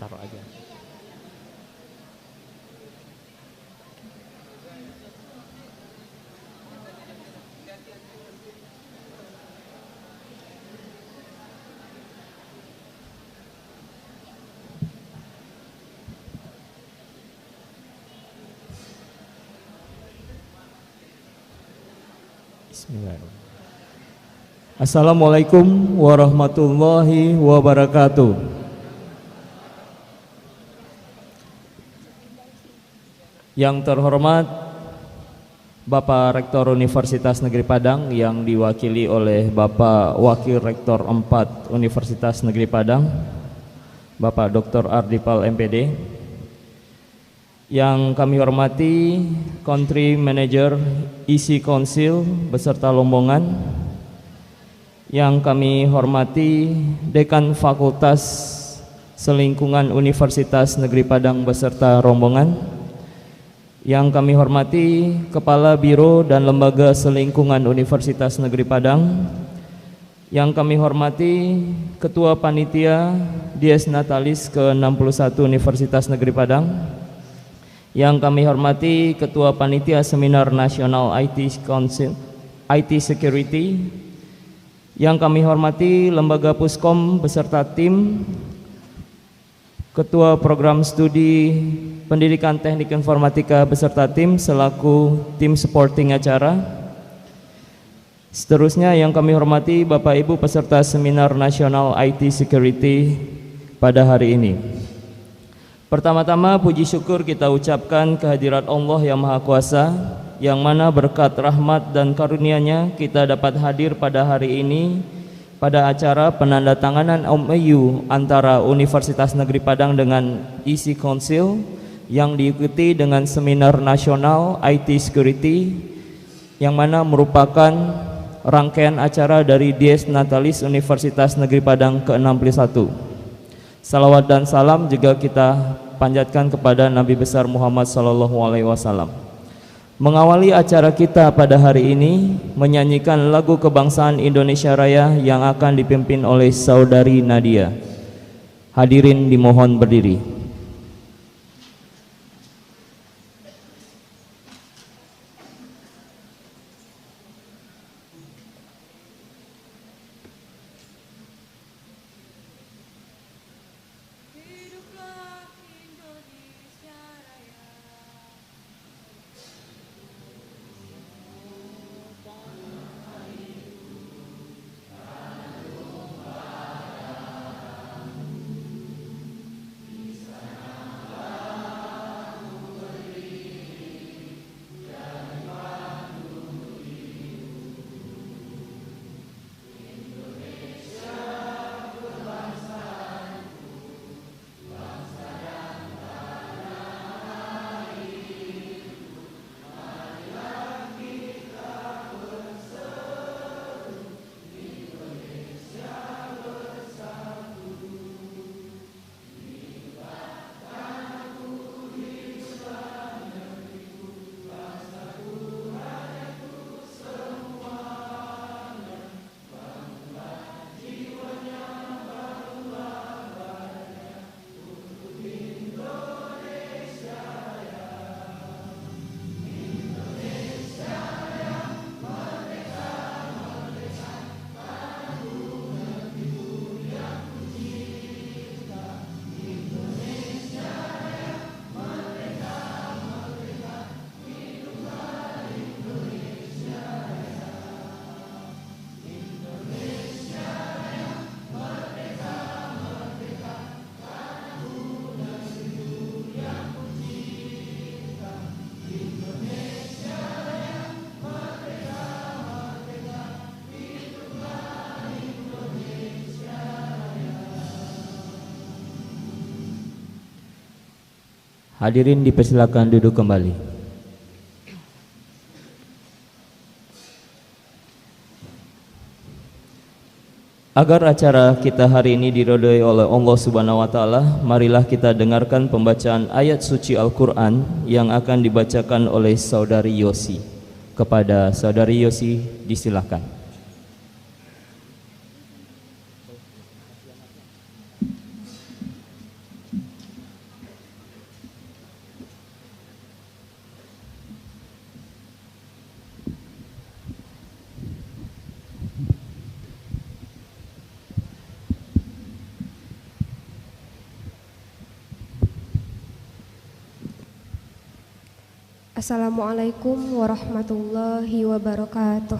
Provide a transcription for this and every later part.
Taruh aja. Bismillahirrahmanirrahim. Assalamualaikum warahmatullahi wabarakatuh. Yang terhormat Bapak Rektor Universitas Negeri Padang yang diwakili oleh Bapak Wakil Rektor 4 Universitas Negeri Padang, Bapak Dr. Ardipal MPD. Yang kami hormati Country Manager Isi Council beserta rombongan. Yang kami hormati Dekan Fakultas Selingkungan Universitas Negeri Padang beserta rombongan. Yang kami hormati Kepala Biro dan Lembaga Selingkungan Universitas Negeri Padang. Yang kami hormati Ketua Panitia Dies Natalis ke-61 Universitas Negeri Padang. Yang kami hormati Ketua Panitia Seminar Nasional IT Council IT Security. Yang kami hormati Lembaga Puskom beserta tim, Ketua Program Studi Pendidikan Teknik Informatika beserta tim selaku tim supporting acara. Seterusnya yang kami hormati Bapak Ibu peserta Seminar Nasional IT Security pada hari ini. Pertama-tama puji syukur kita ucapkan kehadirat Allah yang Maha Kuasa, yang mana berkat rahmat dan karunia-Nya kita dapat hadir pada hari ini pada acara penandatanganan MOU antara Universitas Negeri Padang dengan Isi Council yang diikuti dengan Seminar Nasional IT Security, yang mana merupakan rangkaian acara dari Dies Natalis Universitas Negeri Padang ke-61. Salawat dan salam juga kita panjatkan kepada Nabi besar Muhammad SAW. Mengawali acara kita pada hari ini menyanyikan lagu kebangsaan Indonesia Raya yang akan dipimpin oleh Saudari Nadia. Hadirin dimohon berdiri. Hadirin dipersilakan duduk kembali. Agar acara kita hari ini diridhoi oleh Allah Subhanahu wa taala, marilah kita dengarkan pembacaan ayat suci Al-Qur'an yang akan dibacakan oleh Saudari Yosi. Kepada Saudari Yosi disilakan. Assalamualaikum warahmatullahi wabarakatuh.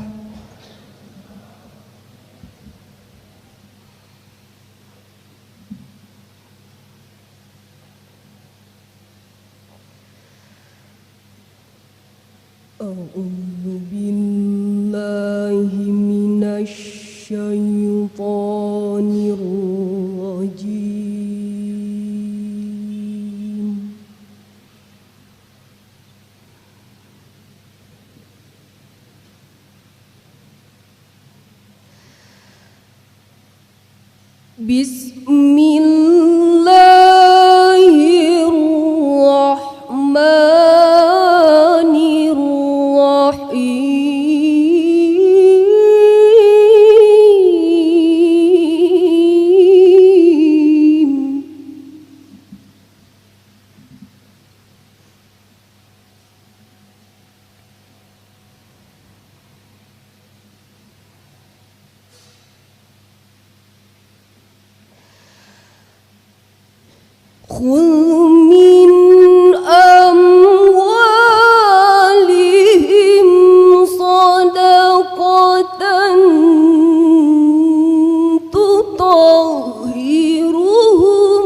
A'udzu billahi minasy syaithanir rajim. خذ من أموالهم صدقة تطهرهم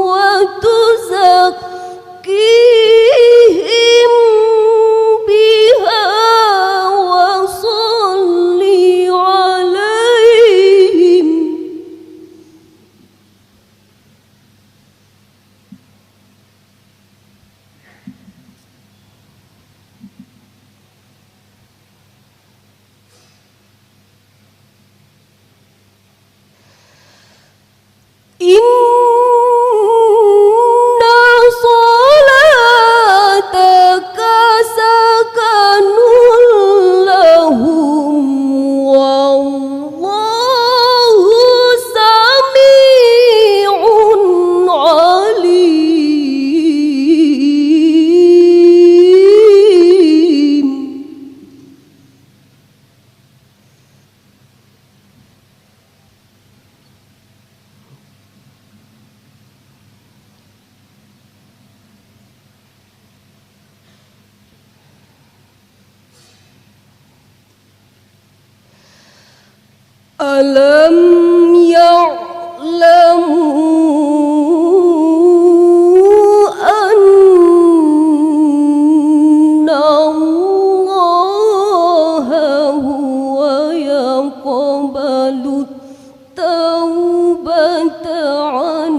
وتزكيهم بها وصل عليهم إن صلاتك سكن لهم والله سميع عليم. ألم يعلموا أن الله هو يقبل التوبة عن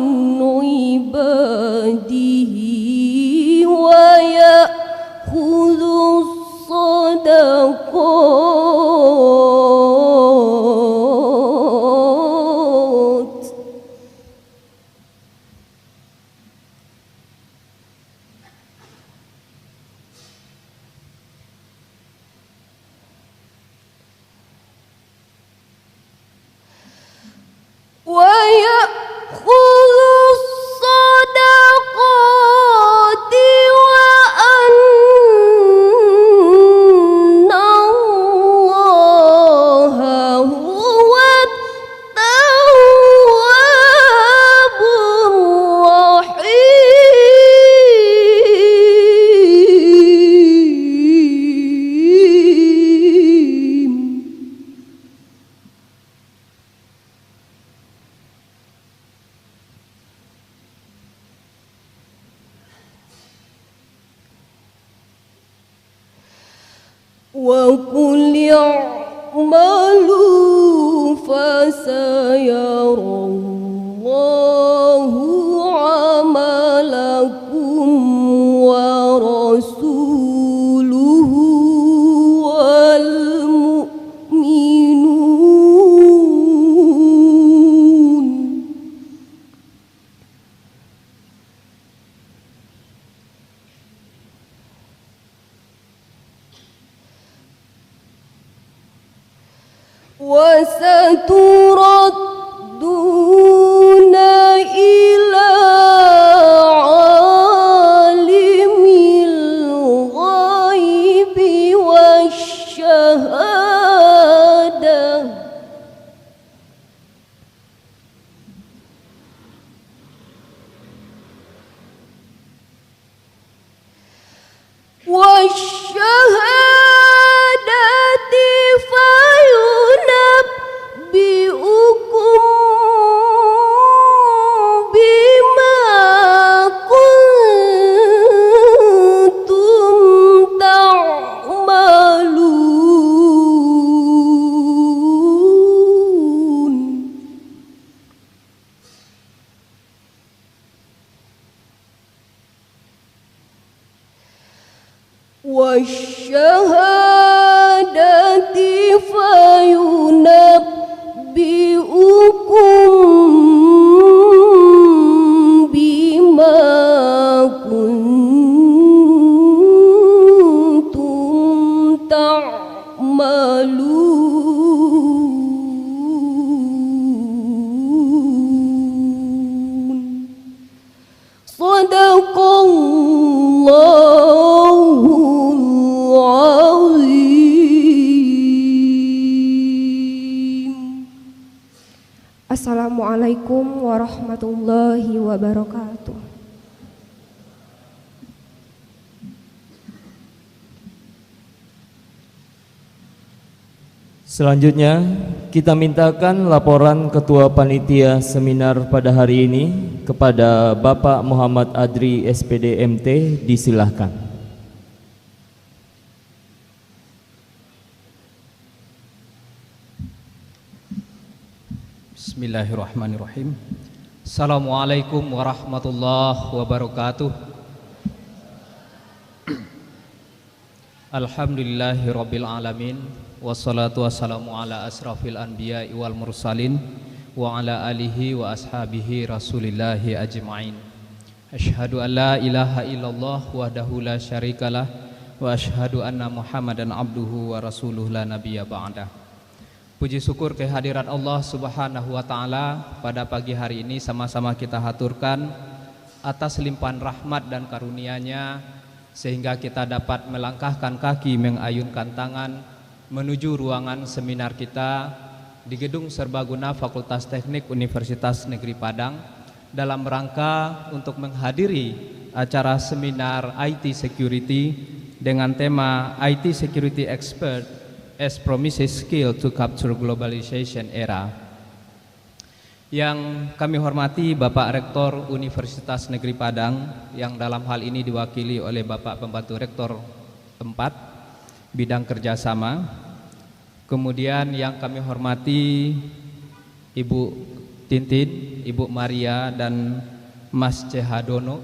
عباده ويأخذ الصدقات. ويأخذ الصدقات وأن الله هو التواب الرحيم. وقل اعملوا فسيرى الله عملكم ورسوله والمؤمنون. وستردون إلى عالم الغيب والشهادة wasyahadati fayunabbi'ukum bima kuntum ta'malun. Wasyahadati fayunabbi'ukum bima kuntum ta'malun. Sadaqallahul azim. Assalamualaikum warahmatullahi wabarakatuh. Selanjutnya, kita mintakan laporan Ketua Panitia Seminar pada hari ini kepada Bapak Muhammad Adri SPD MT, disilahkan. Bismillahirrahmanirrahim. Assalamualaikum warahmatullahi wabarakatuh. Alhamdulillahirabbil alamin. Wassalatu wassalamu ala asrafil anbiya'i wal mursalin wa ala alihi wa ashabihi rasulillahi ajma'in. Asyhadu an la ilaha illallah wahdahu la syarikalah wa asyhadu anna Muhammadan abduhu wa rasuluh la nabiyya ba'dah. Puji syukur kehadirat Allah Subhanahu wa taala pada pagi hari ini sama-sama kita haturkan atas limpahan rahmat dan karunia-Nya sehingga kita dapat melangkahkan kaki, mengayunkan tangan menuju ruangan seminar kita di Gedung Serbaguna Fakultas Teknik Universitas Negeri Padang dalam rangka untuk menghadiri acara seminar IT Security dengan tema IT Security Expert as Promises Skill to Capture Globalization Era. Yang kami hormati Bapak Rektor Universitas Negeri Padang yang dalam hal ini diwakili oleh Bapak Pembantu Rektor 4 bidang kerjasama. Kemudian yang kami hormati Ibu Tintin, Ibu Maria dan Mas Cehadono,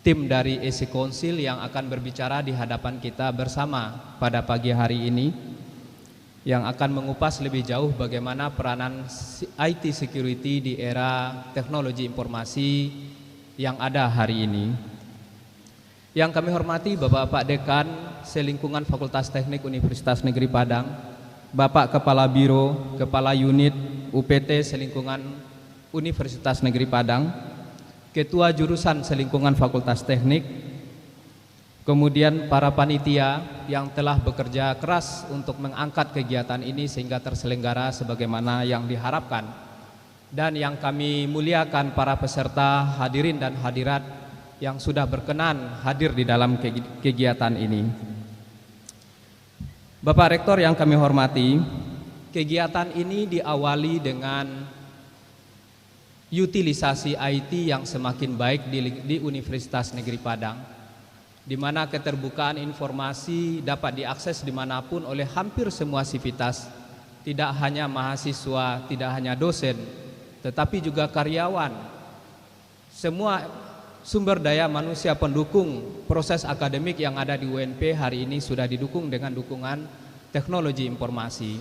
tim dari EC Council yang akan berbicara di hadapan kita bersama pada pagi hari ini, yang akan mengupas lebih jauh bagaimana peranan IT security di era teknologi informasi yang ada hari ini. Yang kami hormati Bapak Dekan Selingkungan Fakultas Teknik Universitas Negeri Padang, Bapak Kepala Biro, Kepala Unit UPT Selingkungan Universitas Negeri Padang, Ketua Jurusan Selingkungan Fakultas Teknik, kemudian para panitia yang telah bekerja keras untuk mengangkat kegiatan ini sehingga terselenggara sebagaimana yang diharapkan, dan yang kami muliakan para peserta hadirin dan hadirat yang sudah berkenan hadir di dalam kegiatan ini. Bapak Rektor yang kami hormati, kegiatan ini diawali dengan utilisasi IT yang semakin baik di Universitas Negeri Padang, di mana keterbukaan informasi dapat diakses dimanapun oleh hampir semua sivitas, tidak hanya mahasiswa, tidak hanya dosen, tetapi juga karyawan. Semua sumber daya manusia pendukung proses akademik yang ada di UNP hari ini sudah didukung dengan dukungan teknologi informasi.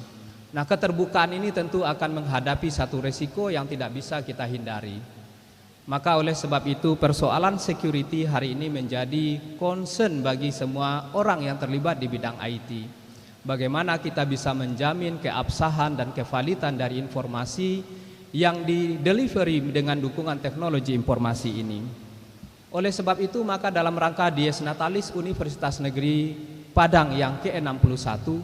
Nah, keterbukaan ini tentu akan menghadapi satu resiko yang tidak bisa kita hindari. Maka oleh sebab itu persoalan security hari ini menjadi concern bagi semua orang yang terlibat di bidang IT. Bagaimana kita bisa menjamin keabsahan dan kevalitan dari informasi yang di-delivery dengan dukungan teknologi informasi ini. Oleh sebab itu maka dalam rangka Dies Natalis Universitas Negeri Padang yang ke-61,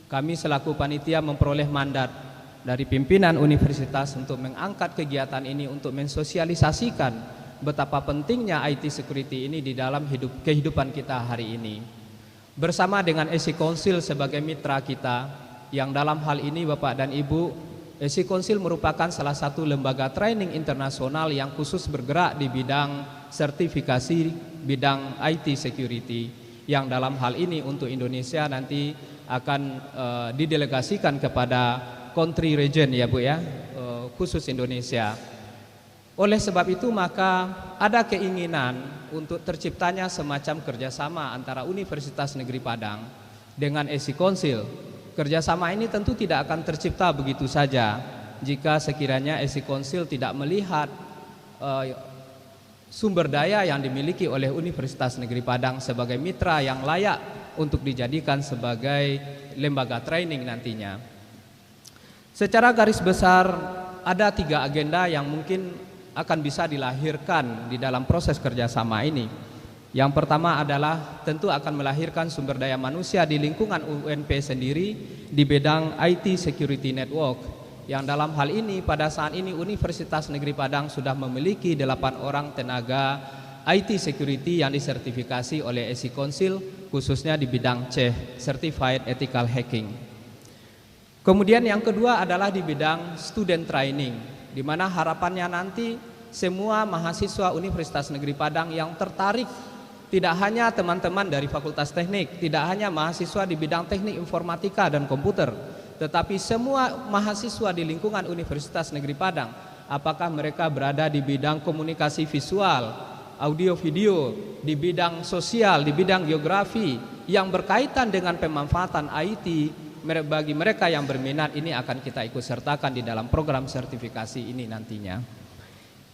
kami selaku panitia memperoleh mandat dari pimpinan universitas untuk mengangkat kegiatan ini untuk mensosialisasikan betapa pentingnya IT security ini di dalam kehidupan kita hari ini. Bersama dengan ESI Council sebagai mitra kita, yang dalam hal ini Bapak dan Ibu, ESI Council merupakan salah satu lembaga training internasional yang khusus bergerak di bidang sertifikasi bidang IT security, yang dalam hal ini untuk Indonesia nanti akan didelegasikan kepada country region ya Bu ya, khusus Indonesia. Oleh sebab itu maka ada keinginan untuk terciptanya semacam kerjasama antara Universitas Negeri Padang dengan ESI Council. Kerjasama ini tentu tidak akan tercipta begitu saja jika sekiranya ESI Council tidak melihat sumber daya yang dimiliki oleh Universitas Negeri Padang sebagai mitra yang layak untuk dijadikan sebagai lembaga training nantinya. Secara garis besar ada 3 agenda yang mungkin akan bisa dilahirkan di dalam proses kerjasama ini. Yang pertama adalah tentu akan melahirkan sumber daya manusia di lingkungan UNP sendiri di bidang IT Security Network, yang dalam hal ini pada saat ini Universitas Negeri Padang sudah memiliki 8 orang tenaga IT Security yang disertifikasi oleh ESI Council khususnya di bidang CEH, Certified Ethical Hacking. Kemudian yang kedua adalah di bidang student training, di mana harapannya nanti semua mahasiswa Universitas Negeri Padang yang tertarik, tidak hanya teman-teman dari Fakultas Teknik, tidak hanya mahasiswa di bidang teknik informatika dan komputer, tetapi semua mahasiswa di lingkungan Universitas Negeri Padang, apakah mereka berada di bidang komunikasi visual, audio video, di bidang sosial, di bidang geografi yang berkaitan dengan pemanfaatan IT, bagi mereka yang berminat ini akan kita ikut sertakan di dalam program sertifikasi ini nantinya.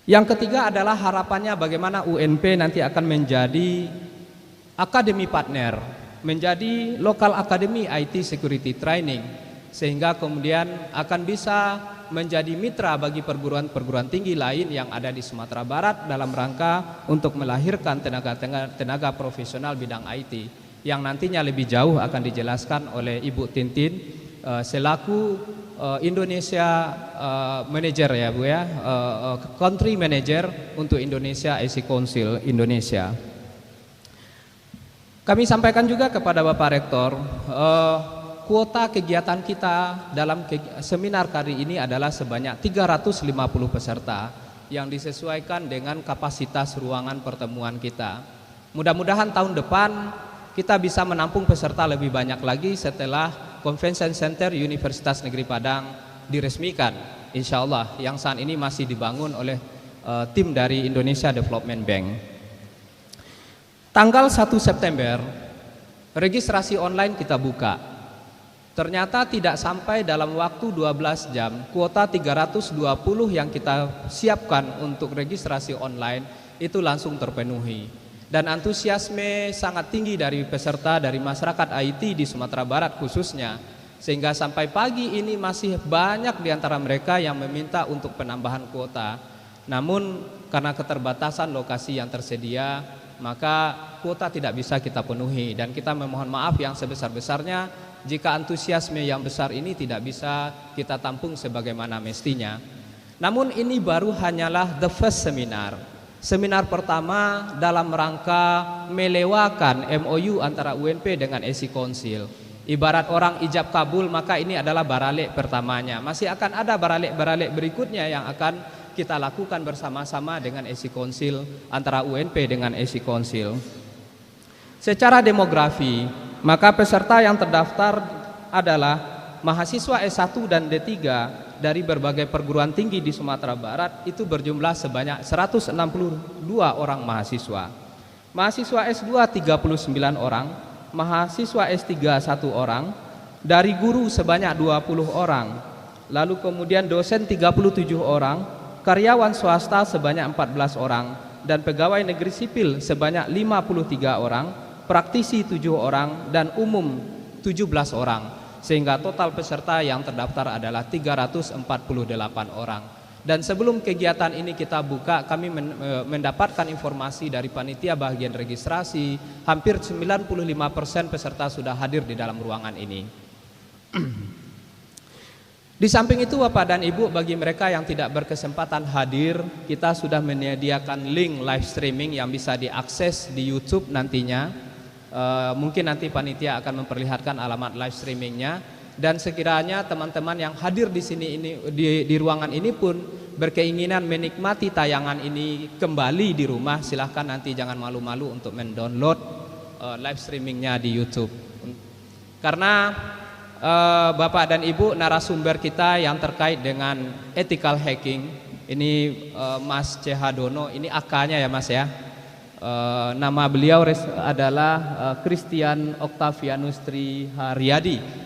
Yang ketiga adalah harapannya bagaimana UNP nanti akan menjadi akademi partner, menjadi lokal akademi IT security training, sehingga kemudian akan bisa menjadi mitra bagi perguruan-perguruan tinggi lain yang ada di Sumatera Barat dalam rangka untuk melahirkan tenaga profesional bidang IT, yang nantinya lebih jauh akan dijelaskan oleh Ibu Tintin selaku Indonesia manager ya Bu ya, country manager untuk Indonesia ESI Council Indonesia. Kami sampaikan juga kepada Bapak Rektor, kuota kegiatan kita dalam seminar kali ini adalah sebanyak 350 peserta yang disesuaikan dengan kapasitas ruangan pertemuan kita. Mudah-mudahan tahun depan kita bisa menampung peserta lebih banyak lagi setelah Convention Center Universitas Negeri Padang diresmikan, insya Allah, yang saat ini masih dibangun oleh tim dari Indonesia Development Bank. Tanggal 1 September registrasi online kita buka. Ternyata tidak sampai dalam waktu 12 jam kuota 320 yang kita siapkan untuk registrasi online itu langsung terpenuhi. Dan antusiasme sangat tinggi dari peserta dari masyarakat IT di Sumatera Barat khususnya, sehingga sampai pagi ini masih banyak di antara mereka yang meminta untuk penambahan kuota. Namun karena keterbatasan lokasi yang tersedia, maka kuota tidak bisa kita penuhi, dan kita memohon maaf yang sebesar-besarnya jika antusiasme yang besar ini tidak bisa kita tampung sebagaimana mestinya. Namun ini baru hanyalah the first seminar. Seminar pertama dalam rangka melewakan MOU antara UNP dengan ESI Council. Ibarat orang ijab kabul, maka ini adalah baralik pertamanya. Masih akan ada baralik-baralik berikutnya yang akan kita lakukan bersama-sama dengan ESI Council, antara UNP dengan ESI Council. Secara demografi, maka peserta yang terdaftar adalah mahasiswa S1 dan D3 dari berbagai perguruan tinggi di Sumatera Barat, itu berjumlah sebanyak 162 orang mahasiswa. Mahasiswa S2 39 orang, mahasiswa S3 1 orang, dari guru sebanyak 20 orang, lalu kemudian dosen 37 orang, karyawan swasta sebanyak 14 orang, dan pegawai negeri sipil sebanyak 53 orang, praktisi 7 orang, dan umum 17 orang. Sehingga total peserta yang terdaftar adalah 348 orang. Dan sebelum kegiatan ini kita buka, kami mendapatkan informasi dari panitia bagian registrasi, hampir 95% peserta sudah hadir di dalam ruangan ini. Di samping itu Bapak dan Ibu, bagi mereka yang tidak berkesempatan hadir, kita sudah menyediakan link live streaming yang bisa diakses di YouTube nantinya. Mungkin nanti panitia akan memperlihatkan alamat live streamingnya. Dan sekiranya teman-teman yang hadir di sini di ruangan ini pun berkeinginan menikmati tayangan ini kembali di rumah, silahkan nanti jangan malu-malu untuk mendownload live streamingnya di YouTube. Karena Bapak dan Ibu, narasumber kita yang terkait dengan ethical hacking ini Mas CH Dono, ini AK-nya ya Mas ya. Nama beliau adalah Christian Octavianus Triharyadi.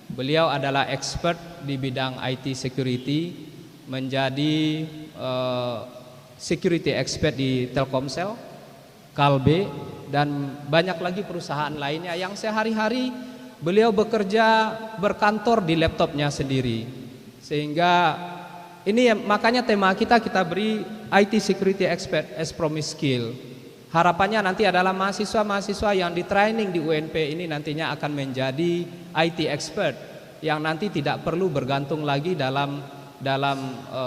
Beliau adalah expert di bidang IT security, menjadi security expert di Telkomsel, Kalbe, dan banyak lagi perusahaan lainnya yang sehari-hari beliau bekerja berkantor di laptopnya sendiri. Sehingga ini makanya tema kita beri IT security expert as promised skill. Harapannya nanti adalah mahasiswa-mahasiswa yang di training di UNP ini nantinya akan menjadi IT expert yang nanti tidak perlu bergantung lagi dalam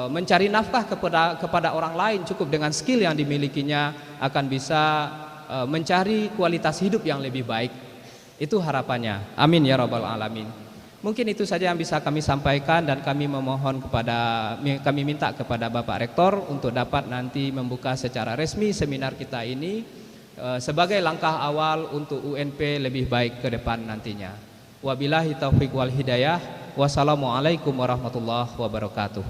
mencari nafkah kepada orang lain. Cukup dengan skill yang dimilikinya akan bisa mencari kualitas hidup yang lebih baik. Itu harapannya. Amin ya rabbal alamin. Mungkin itu saja yang bisa kami sampaikan, dan kami minta kepada Bapak Rektor untuk dapat nanti membuka secara resmi seminar kita ini sebagai langkah awal untuk UNP lebih baik ke depan nantinya. Wabillahi taufiq wal hidayah. Wassalamualaikum warahmatullahi wabarakatuh.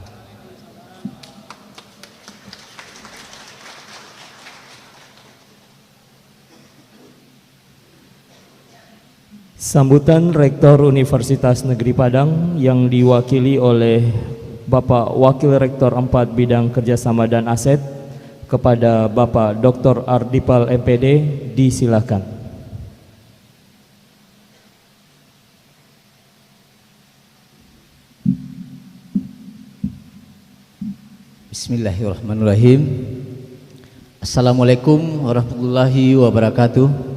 Sambutan Rektor Universitas Negeri Padang yang diwakili oleh Bapak Wakil Rektor 4 Bidang Kerjasama dan Aset kepada Bapak Dr. Ardipal MPD, disilakan. Bismillahirrahmanirrahim. Assalamualaikum warahmatullahi wabarakatuh.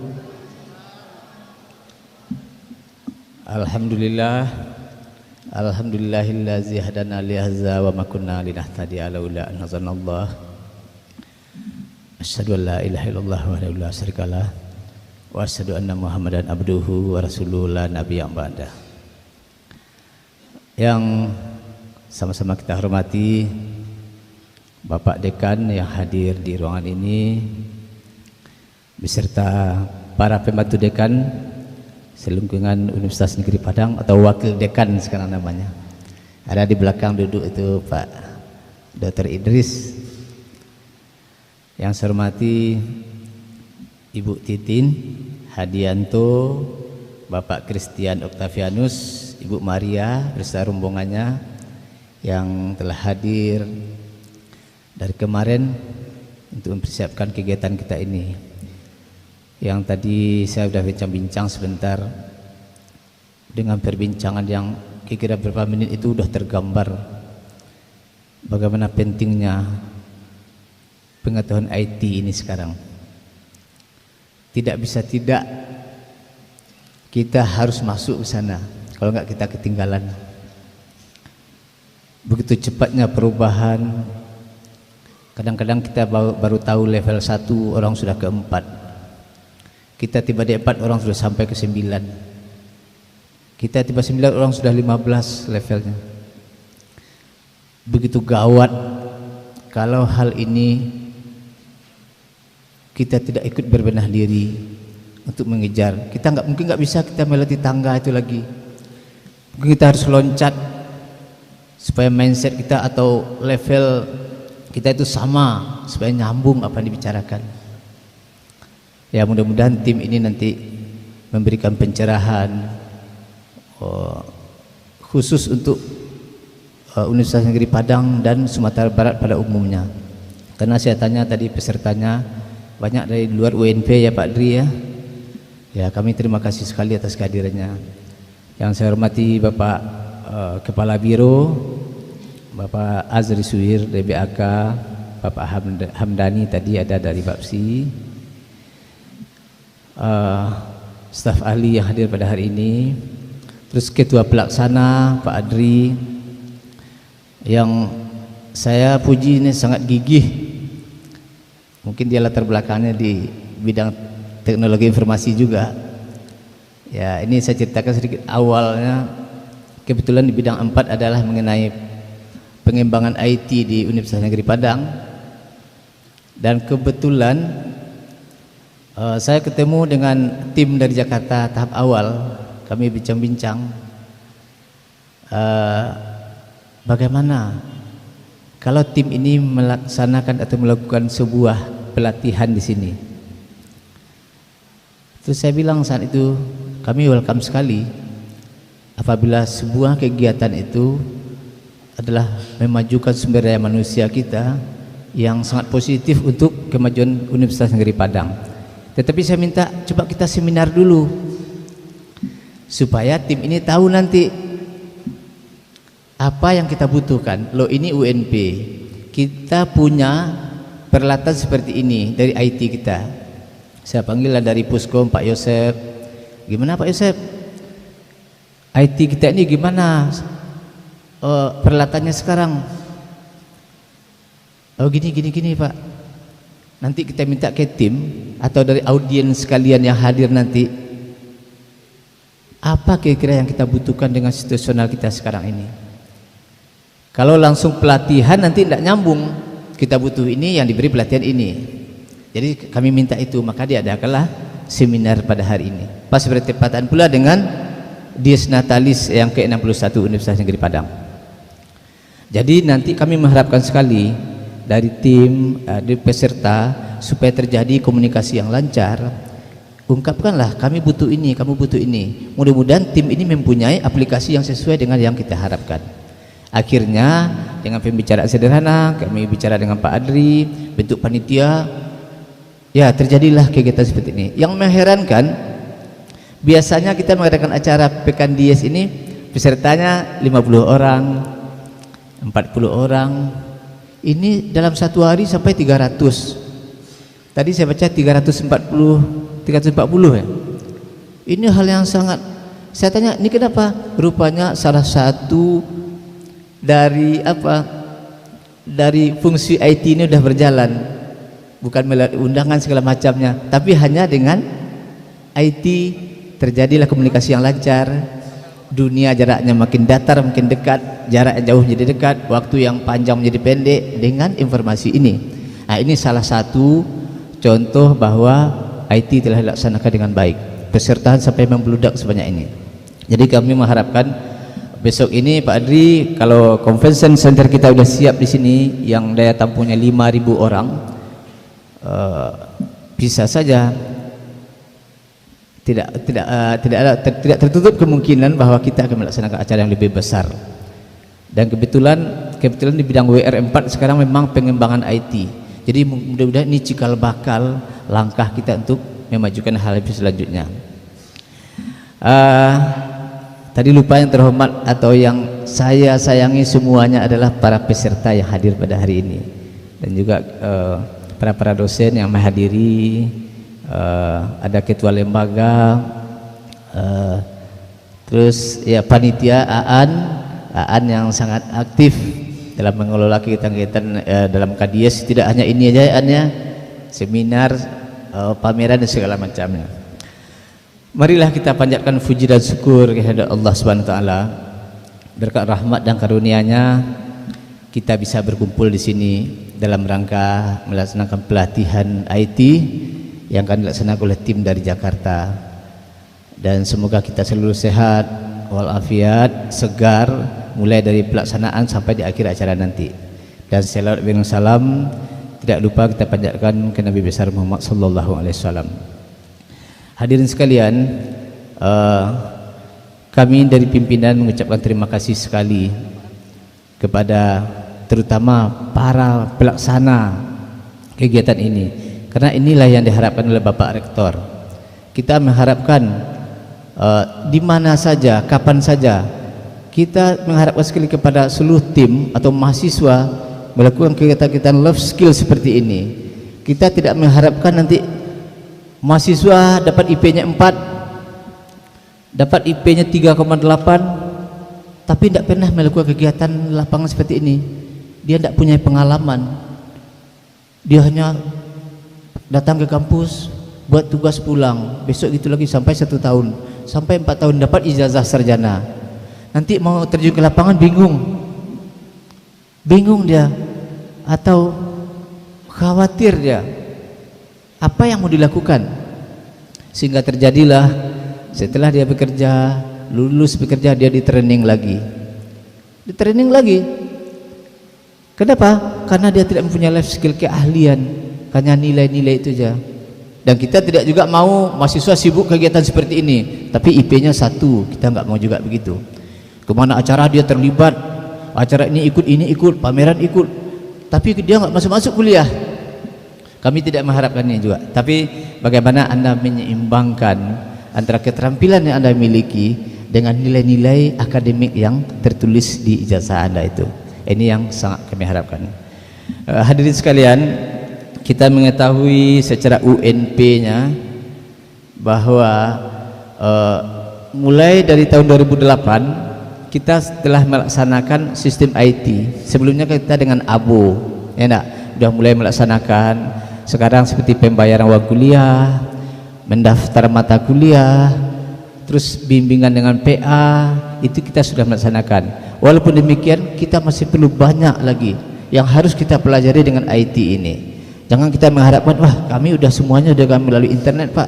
Alhamdulillahillazi hadana li hadza wa ma kunna linahtadiya laula an hadana. Asyhadu an la ilaha illallah wahdahu la syarikalah wa asyhadu anna Muhammadan abduhu wa rasuluhu la nabiyya ba'da. Yang sama-sama kita hormati Bapak Dekan yang hadir di ruangan ini beserta para pembantu dekan selingkungan Universitas Negeri Padang atau wakil dekan sekarang namanya. Ada di belakang duduk itu Pak Dr. Idris. Yang saya hormati Ibu Titin Hadianto, Bapak Christian Octavianus, Ibu Maria beserta rombongannya yang telah hadir dari kemarin untuk mempersiapkan kegiatan kita ini. Yang tadi saya sudah bincang-bincang sebentar, dengan perbincangan yang kira-kira beberapa menit itu sudah tergambar bagaimana pentingnya pengetahuan IT ini sekarang. Tidak bisa tidak, kita harus masuk ke sana, kalau enggak kita ketinggalan. Begitu cepatnya perubahan. Kadang-kadang kita baru tahu level 1, orang sudah ke 4. Kita tiba di 4, orang sudah sampai ke 9. Kita tiba 9, orang sudah 15 levelnya. Begitu gawat kalau hal ini kita tidak ikut berbenah diri untuk mengejar. Kita mungkin nggak bisa kita melewati tangga itu lagi. Mungkin kita harus loncat supaya mindset kita atau level kita itu sama, supaya nyambung apa yang dibicarakan. Ya, mudah-mudahan tim ini nanti memberikan pencerahan khusus untuk Universitas Negeri Padang dan Sumatera Barat pada umumnya. Karena saya tanya tadi pesertanya banyak dari luar UNP ya Pak Dri ya. Ya, kami terima kasih sekali atas kehadirannya. Yang saya hormati Bapak Kepala Biro, Bapak Azri Suhir dari BAK, Bapak Hamdani tadi ada dari Bapsi, staf ahli yang hadir pada hari ini, terus Ketua Pelaksana Pak Adri, yang saya puji ini sangat gigih. Mungkin dia latar belakangnya di bidang teknologi informasi juga. Ya, ini saya ceritakan sedikit awalnya. Kebetulan di bidang 4 adalah mengenai pengembangan IT di Universitas Negeri Padang. Dan kebetulan saya ketemu dengan tim dari Jakarta tahap awal. Kami bincang-bincang bagaimana kalau tim ini melaksanakan atau melakukan sebuah pelatihan di sini. Terus saya bilang saat itu, kami welcome sekali apabila sebuah kegiatan itu adalah memajukan sumber daya manusia kita yang sangat positif untuk kemajuan Universitas Negeri Padang. Tetapi saya minta coba kita seminar dulu supaya tim ini tahu nanti apa yang kita butuhkan. Loh, ini UNP, kita punya peralatan seperti ini dari IT kita. Saya panggillah dari Puskom Pak Yosep. Gimana Pak Yosep? IT kita ini gimana peralatannya sekarang? Oh gini Pak. Nanti kita minta ke tim atau dari audiens sekalian yang hadir nanti, apa kira-kira yang kita butuhkan dengan situasional kita sekarang ini. Kalau langsung pelatihan nanti tidak nyambung. Kita butuh ini, yang diberi pelatihan ini. Jadi kami minta itu, maka diadakanlah seminar pada hari ini. Pas bertepatan pula dengan Dies Natalis yang ke-61 Universitas Negeri Padang. Jadi nanti kami mengharapkan sekali dari tim, dari peserta, supaya terjadi komunikasi yang lancar. Ungkapkanlah, kami butuh ini, kamu butuh ini. Mudah-mudahan tim ini mempunyai aplikasi yang sesuai dengan yang kita harapkan. Akhirnya dengan pembicaraan sederhana, kami bicara dengan Pak Adri, bentuk panitia, ya terjadilah kegiatan seperti ini. Yang mengherankan, biasanya kita mengadakan acara Pekan Dies ini pesertanya 50 orang, 40 orang. Ini dalam satu hari sampai 300. Tadi saya baca 340 ya. Ini hal yang sangat, saya tanya, ini kenapa? Rupanya salah satu dari fungsi IT ini sudah berjalan, bukan melalui undangan segala macamnya, tapi hanya dengan IT terjadilah komunikasi yang lancar. Dunia jaraknya makin datar makin dekat, jarak jauh menjadi dekat, waktu yang panjang menjadi pendek dengan informasi ini. Nah, ini salah satu contoh bahwa IT telah dilaksanakan dengan baik. Pesertaan sampai membludak sebanyak ini. Jadi kami mengharapkan besok ini Pak Adri, kalau convention center kita sudah siap di sini yang daya tampungnya 5.000 orang, bisa saja tidak tertutup kemungkinan bahwa kita akan melaksanakan acara yang lebih besar. Dan kebetulan di bidang WR4 sekarang memang pengembangan IT. Jadi mudah-mudahan ini cikal bakal langkah kita untuk memajukan hal lebih selanjutnya. Tadi lupa, yang terhormat atau yang saya sayangi semuanya adalah para peserta yang hadir pada hari ini, dan juga para dosen yang menghadiri, ada ketua lembaga, terus ya panitia Aan yang sangat aktif dalam mengelola kegiatan-kegiatan dalam Kadies. Tidak hanya ini aja Aan ya, seminar, pameran dan segala macamnya. Marilah kita panjatkan puji dan syukur kehadirat Allah Subhanahu wa taala. Berkat rahmat dan karunia-Nya kita bisa berkumpul di sini dalam rangka melaksanakan pelatihan IT yang akan dilaksanakan oleh tim dari Jakarta. Dan semoga kita selalu sehat walafiat, segar mulai dari pelaksanaan sampai di akhir acara nanti. Dan selawat dan salam tidak lupa kita panjatkan ke Nabi besar Muhammad sallallahu alaihi wasallam. Hadirin sekalian, kami dari pimpinan mengucapkan terima kasih sekali kepada terutama para pelaksana kegiatan ini, karena inilah yang diharapkan oleh Bapak Rektor. Kita mengharapkan di mana saja, kapan saja, kita mengharapkan sekali kepada seluruh tim atau mahasiswa melakukan kegiatan-kegiatan love skill seperti ini. Kita tidak mengharapkan nanti mahasiswa dapat IP-nya 4, dapat IP-nya 3,8, tapi tidak pernah melakukan kegiatan lapangan seperti ini. Dia tidak punya pengalaman. Dia hanya datang ke kampus, buat tugas pulang, besok gitu lagi sampai 1 tahun, sampai 4 tahun dapat ijazah sarjana. Nanti mau terjun ke lapangan bingung dia, atau khawatir dia. Apa yang mau dilakukan? Sehingga terjadilah setelah dia bekerja, lulus bekerja, dia di training lagi. Kenapa? Karena dia tidak mempunyai life skill, keahlian, hanya nilai-nilai itu saja. Dan kita tidak juga mau mahasiswa sibuk kegiatan seperti ini, tapi IP-nya 1, kita nggak mau juga begitu. Kemana acara dia terlibat, acara ini ikut, pameran ikut, tapi dia nggak masuk kuliah. Kami tidak mengharapkan ini juga. Tapi bagaimana Anda menyeimbangkan antara keterampilan yang Anda miliki dengan nilai-nilai akademik yang tertulis di ijazah Anda itu. Ini yang sangat kami harapkan. Hadirin sekalian, kita mengetahui secara UNP-nya bahwa mulai dari tahun 2008 kita telah melaksanakan sistem IT. Sebelumnya kita dengan ABO, ya enggak? Sudah mulai melaksanakan. Sekarang seperti pembayaran uang kuliah, mendaftar mata kuliah, terus bimbingan dengan PA, itu kita sudah melaksanakan. Walaupun demikian, kita masih perlu banyak lagi yang harus kita pelajari dengan IT ini. Jangan kita mengharapkan, wah kami udah semuanya udah melalui internet Pak,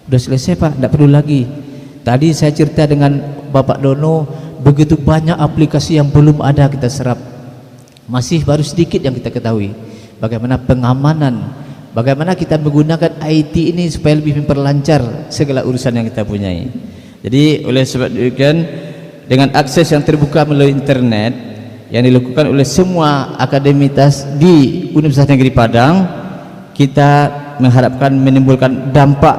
udah selesai Pak, tidak perlu lagi. Tadi saya cerita dengan Bapak Dono, begitu banyak aplikasi yang belum ada kita serap, masih baru sedikit yang kita ketahui. Bagaimana pengamanan, bagaimana kita menggunakan IT ini supaya lebih memperlancar segala urusan yang kita punyai. Jadi oleh sebab demikian, dengan akses yang terbuka melalui internet yang dilakukan oleh semua akademitas di Universitas Negeri Padang, kita mengharapkan menimbulkan dampak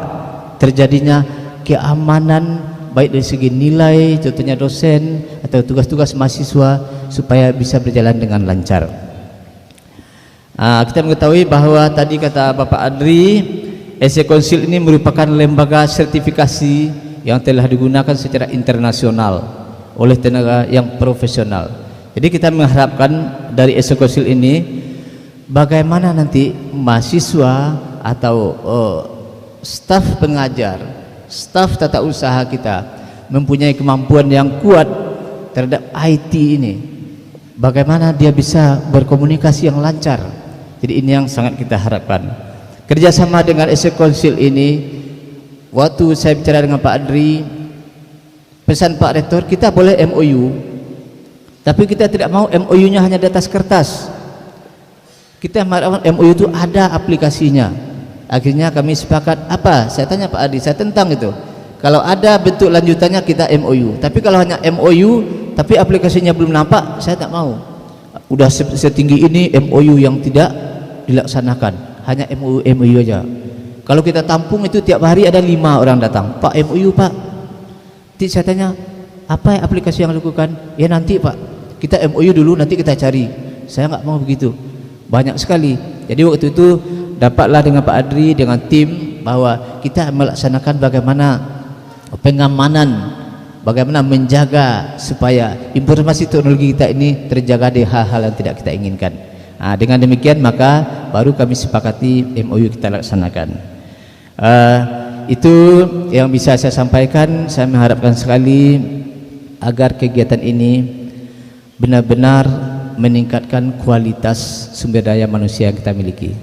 terjadinya keamanan baik dari segi nilai, contohnya dosen atau tugas-tugas mahasiswa, supaya bisa berjalan dengan lancar. Kita mengetahui bahwa tadi kata Bapak Adri, SC Council ini merupakan lembaga sertifikasi yang telah digunakan secara internasional oleh tenaga yang profesional. Jadi kita mengharapkan dari SC Council ini, bagaimana nanti mahasiswa atau staf pengajar, staf tata usaha kita mempunyai kemampuan yang kuat terhadap IT ini. Bagaimana dia bisa berkomunikasi yang lancar. Jadi ini yang sangat kita harapkan. Kerjasama dengan SC Council ini, waktu saya bicara dengan Pak Adri, pesan Pak Rektor, kita boleh MOU, tapi kita tidak mau MOU-nya hanya di atas kertas. Kita mengharapkan MOU itu ada aplikasinya. Akhirnya kami sepakat, apa? Saya tanya Pak Adri, saya tentang itu. Kalau ada bentuk lanjutannya kita MOU, tapi kalau hanya MOU tapi aplikasinya belum nampak, saya tak mau. Udah setinggi ini MOU yang tidak dilaksanakan, hanya MOU aja. Kalau kita tampung itu tiap hari ada 5 orang datang, Pak MOU Pak. Nanti saya tanya, apa aplikasi yang lakukan? Ya nanti Pak, kita MOU dulu, nanti kita cari. Saya nggak mau begitu, banyak sekali. Jadi waktu itu dapatlah dengan Pak Adri, dengan tim, bahwa kita melaksanakan bagaimana pengamanan, bagaimana menjaga supaya informasi teknologi kita ini terjaga dari hal-hal yang tidak kita inginkan. Dengan demikian maka baru kami sepakati MOU kita laksanakan. Itu yang bisa saya sampaikan. Saya mengharapkan sekali agar kegiatan ini benar-benar meningkatkan kualitas sumber daya manusia yang kita miliki.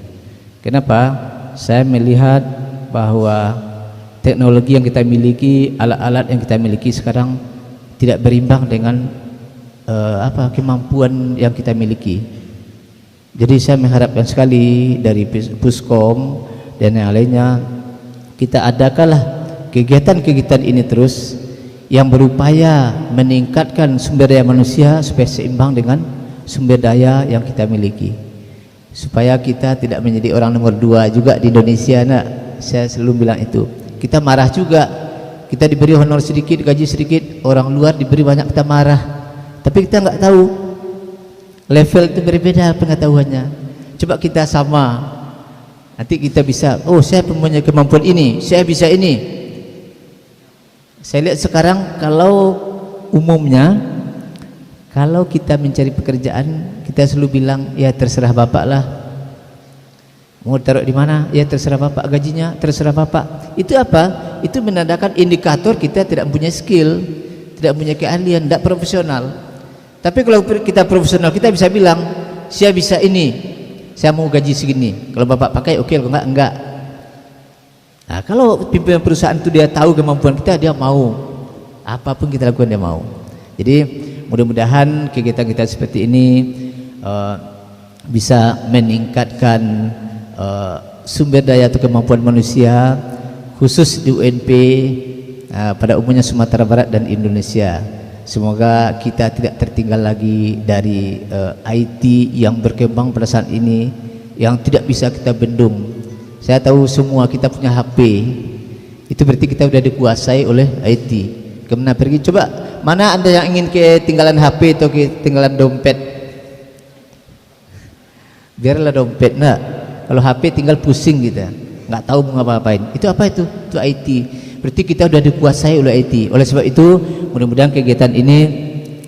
Kenapa? Saya melihat bahwa teknologi yang kita miliki, alat-alat yang kita miliki sekarang tidak berimbang dengan kemampuan yang kita miliki. Jadi saya mengharapkan sekali dari Puskom dan yang lainnya, kita adakanlah kegiatan-kegiatan ini terus yang berupaya meningkatkan sumber daya manusia supaya seimbang dengan sumber daya yang kita miliki, supaya kita tidak menjadi orang nomor 2 juga di Indonesia. Saya selalu bilang itu. Kita marah juga, kita diberi honor sedikit, gaji sedikit, orang luar diberi banyak, kita marah, tapi kita nggak tahu level itu berbeda pengetahuannya. Coba kita sama, nanti kita bisa, oh saya punya kemampuan ini, saya bisa ini. Saya lihat sekarang kalau umumnya Kalau kita mencari pekerjaan, kita selalu bilang, ya terserah bapak lah. Mau taruh di mana? Ya terserah bapak. Gajinya terserah bapak. Itu apa? Itu menandakan indikator kita tidak punya skill, tidak punya keahlian, tidak profesional. Tapi kalau kita profesional, kita bisa bilang, saya bisa ini, saya mau gaji segini. Kalau bapak pakai, oke. Kalau enggak. Nah, kalau pimpinan perusahaan itu dia tahu kemampuan kita, dia mau. Apapun kita lakukan dia mau. Jadi mudah-mudahan kegiatan kita seperti ini bisa meningkatkan sumber daya atau kemampuan manusia khusus di UNP pada umumnya Sumatera Barat dan Indonesia. Semoga kita tidak tertinggal lagi dari IT yang berkembang pada saat ini, yang tidak bisa kita bendung. Saya tahu semua kita punya HP, itu berarti kita sudah dikuasai oleh IT. Kemana pergi? Coba, mana Anda yang ingin ketinggalan HP atau ketinggalan dompet? Biarlah dompet, nah. Kalau HP tinggal pusing kita, nggak tahu mau ngapa-ngapain. Itu apa itu? Itu IT. Berarti kita sudah dikuasai oleh IT. Oleh sebab itu, mudah-mudahan kegiatan ini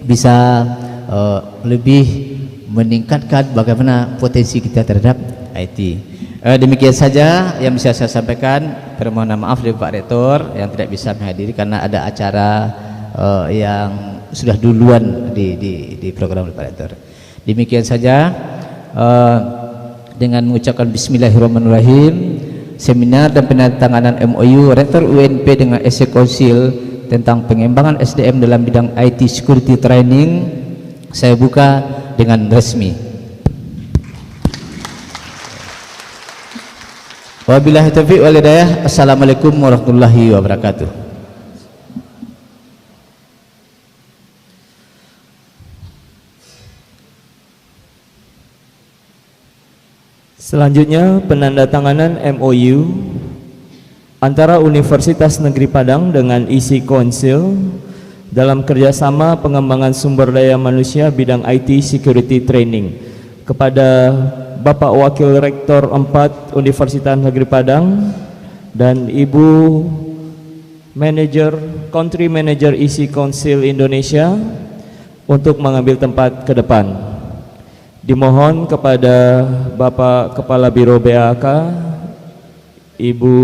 bisa lebih meningkatkan bagaimana potensi kita terhadap IT. Demikian saja yang bisa saya sampaikan. Permohonan maaf dari Pak Rektor yang tidak bisa menghadiri karena ada acara yang sudah duluan di program Pak Rektor. Demikian saja, dengan mengucapkan Bismillahirrahmanirrahim, seminar dan penandatanganan MOU Rektor UNP dengan SC Council tentang pengembangan SDM dalam bidang IT Security Training saya buka dengan resmi. Wabillahi taufiq wal hidayah. Assalamualaikum warahmatullahi wabarakatuh. Selanjutnya penandatanganan MOU antara Universitas Negeri Padang dengan ISI Council dalam kerjasama pengembangan sumber daya manusia bidang IT Security Training kepada Bapak Wakil Rektor 4 Universitas Negeri Padang dan Ibu Country Manager ISI Council Indonesia untuk mengambil tempat ke depan. Dimohon kepada Bapak Kepala Biro BAK, Ibu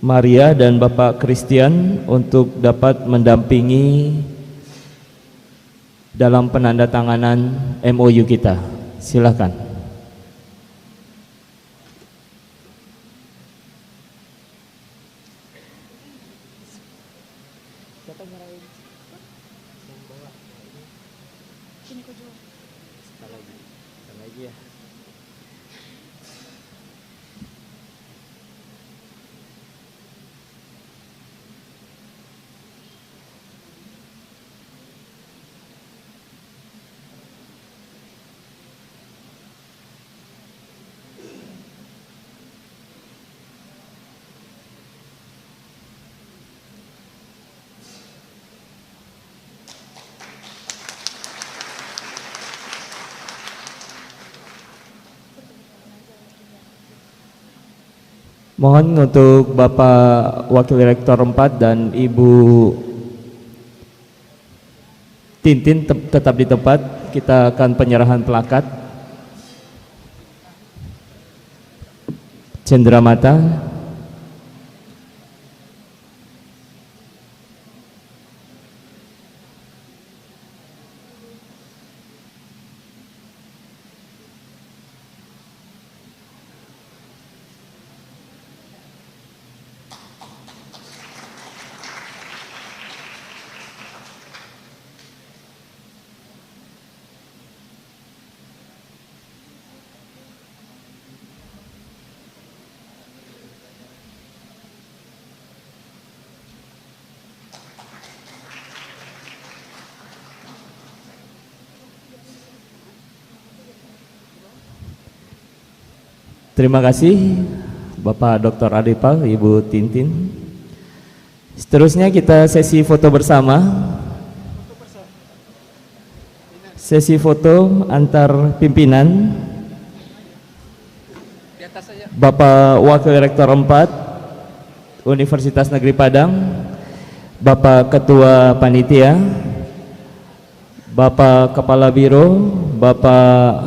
Maria dan Bapak Christian untuk dapat mendampingi dalam penandatanganan MOU kita. Silakan. Mohon untuk Bapak Wakil Rektor 4 dan Ibu Tintin tetap di tempat. Kita akan penyerahan plakat cenderamata. Terima kasih Bapak Dr. Adipal, Ibu Tintin. Seterusnya kita sesi foto bersama. Sesi foto antar pimpinan. Bapak Wakil Rektor 4 Universitas Negeri Padang, Bapak Ketua Panitia, Bapak Kepala Biro, Bapak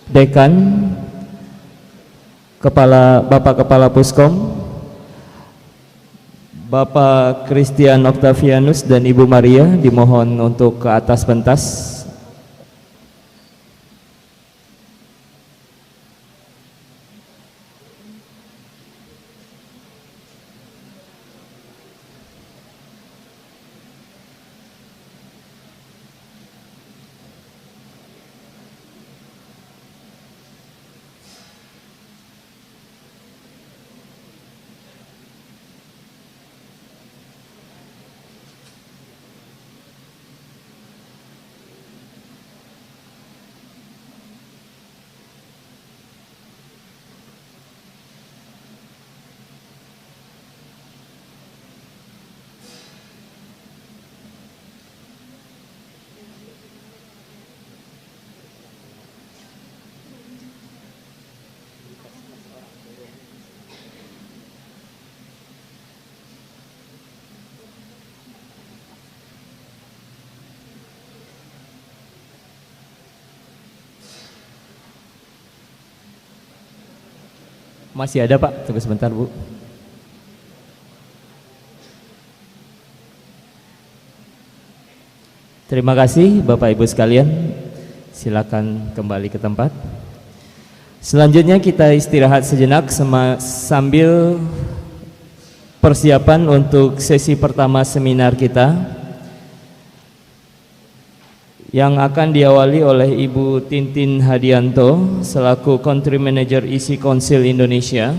Dekan, Bapak Kepala Puskom, Bapak Christian Octavianus dan Ibu Maria dimohon untuk ke atas pentas. Masih ada Pak, tunggu sebentar Bu. Terima kasih Bapak Ibu sekalian, silakan kembali ke tempat. Selanjutnya kita istirahat sejenak sambil persiapan untuk sesi pertama seminar kita yang akan diawali oleh Ibu Tintin Hadianto selaku Country Manager Isi Council Indonesia,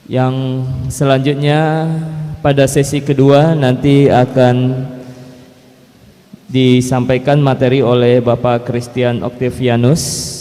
yang selanjutnya pada sesi kedua nanti akan disampaikan materi oleh Bapak Christian Octavianus.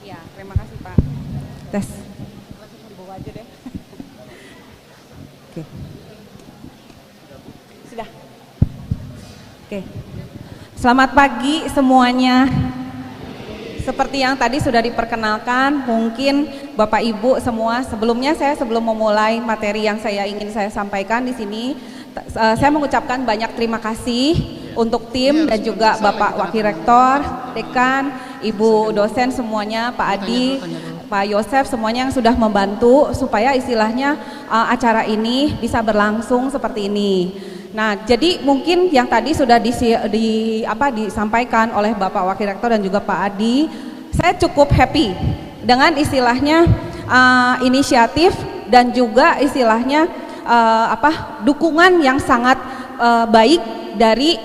Ya, terima kasih Pak. Tes. Bawa aja deh. Oke. Sudah. Oke. Selamat pagi semuanya. Seperti yang tadi sudah diperkenalkan, mungkin Bapak Ibu semua, sebelum memulai materi yang ingin saya sampaikan di sini, saya mengucapkan banyak terima kasih untuk tim dan juga Bapak Wakil Rektor, Dekan, Ibu dosen semuanya, Pak Adi, Pak Yosef, semuanya yang sudah membantu supaya istilahnya acara ini bisa berlangsung seperti ini. Nah, jadi mungkin yang tadi sudah disampaikan oleh Bapak Wakil Rektor dan juga Pak Adi, saya cukup happy dengan istilahnya inisiatif dan juga istilahnya dukungan yang sangat baik dari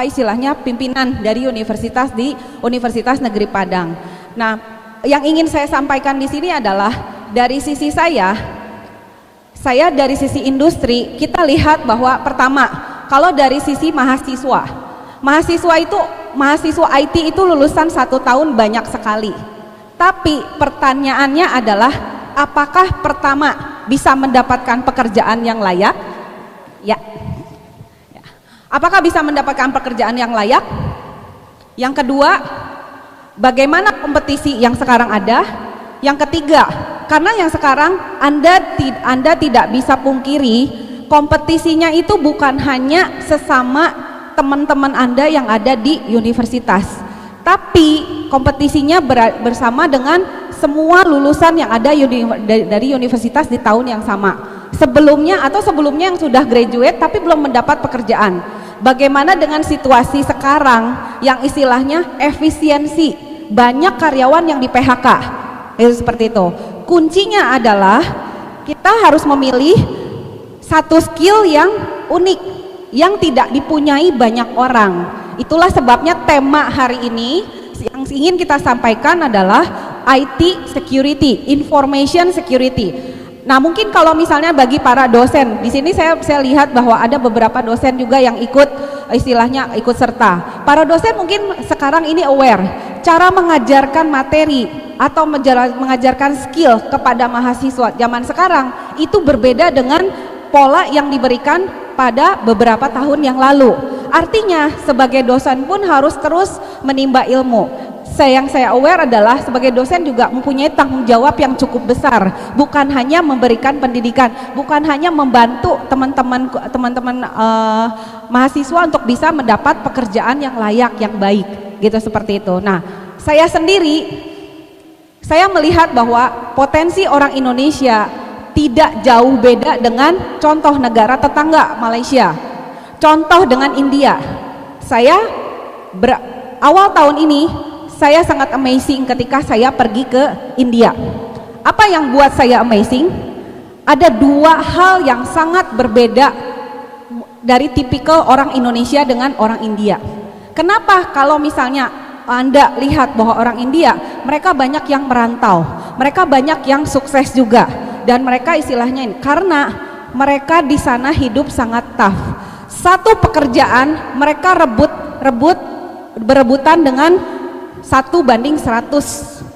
istilahnya pimpinan dari universitas di Universitas Negeri Padang. Nah, yang ingin saya sampaikan di sini adalah dari sisi saya dari sisi industri, kita lihat bahwa pertama, kalau dari sisi mahasiswa IT itu lulusan 1 tahun banyak sekali. Tapi pertanyaannya adalah apakah pertama bisa mendapatkan pekerjaan yang layak? Ya. Apakah bisa mendapatkan pekerjaan yang layak? Yang kedua, bagaimana kompetisi yang sekarang ada? Yang ketiga, karena yang sekarang Anda tidak bisa pungkiri, kompetisinya itu bukan hanya sesama teman-teman Anda yang ada di universitas, tapi kompetisinya bersama dengan semua lulusan yang ada dari universitas di tahun yang sama, sebelumnya yang sudah graduate tapi belum mendapat pekerjaan. Bagaimana dengan situasi sekarang yang istilahnya efisiensi, banyak karyawan yang di PHK, itu seperti itu. Kuncinya adalah kita harus memilih satu skill yang unik, yang tidak dipunyai banyak orang. Itulah sebabnya tema hari ini yang ingin kita sampaikan adalah IT security, information security. Nah, mungkin kalau misalnya bagi para dosen, di sini saya lihat bahwa ada beberapa dosen juga yang ikut serta. Para dosen mungkin sekarang ini aware cara mengajarkan materi atau mengajarkan skill kepada mahasiswa zaman sekarang itu berbeda dengan pola yang diberikan pada beberapa tahun yang lalu. Artinya sebagai dosen pun harus terus menimba ilmu. Yang saya aware adalah sebagai dosen juga mempunyai tanggung jawab yang cukup besar, bukan hanya memberikan pendidikan, bukan hanya membantu teman-teman mahasiswa untuk bisa mendapat pekerjaan yang layak, yang baik, gitu, seperti itu. Nah, saya melihat bahwa potensi orang Indonesia tidak jauh beda dengan contoh negara tetangga Malaysia, contoh dengan India. Awal tahun ini saya sangat amazing ketika saya pergi ke India. Apa yang buat saya amazing? Ada dua hal yang sangat berbeda dari tipikal orang Indonesia dengan orang India. Kenapa? Kalau misalnya Anda lihat bahwa orang India, mereka banyak yang merantau, mereka banyak yang sukses juga, dan mereka istilahnya ini, karena mereka di sana hidup sangat tough. Satu pekerjaan mereka berebutan dengan 1:100.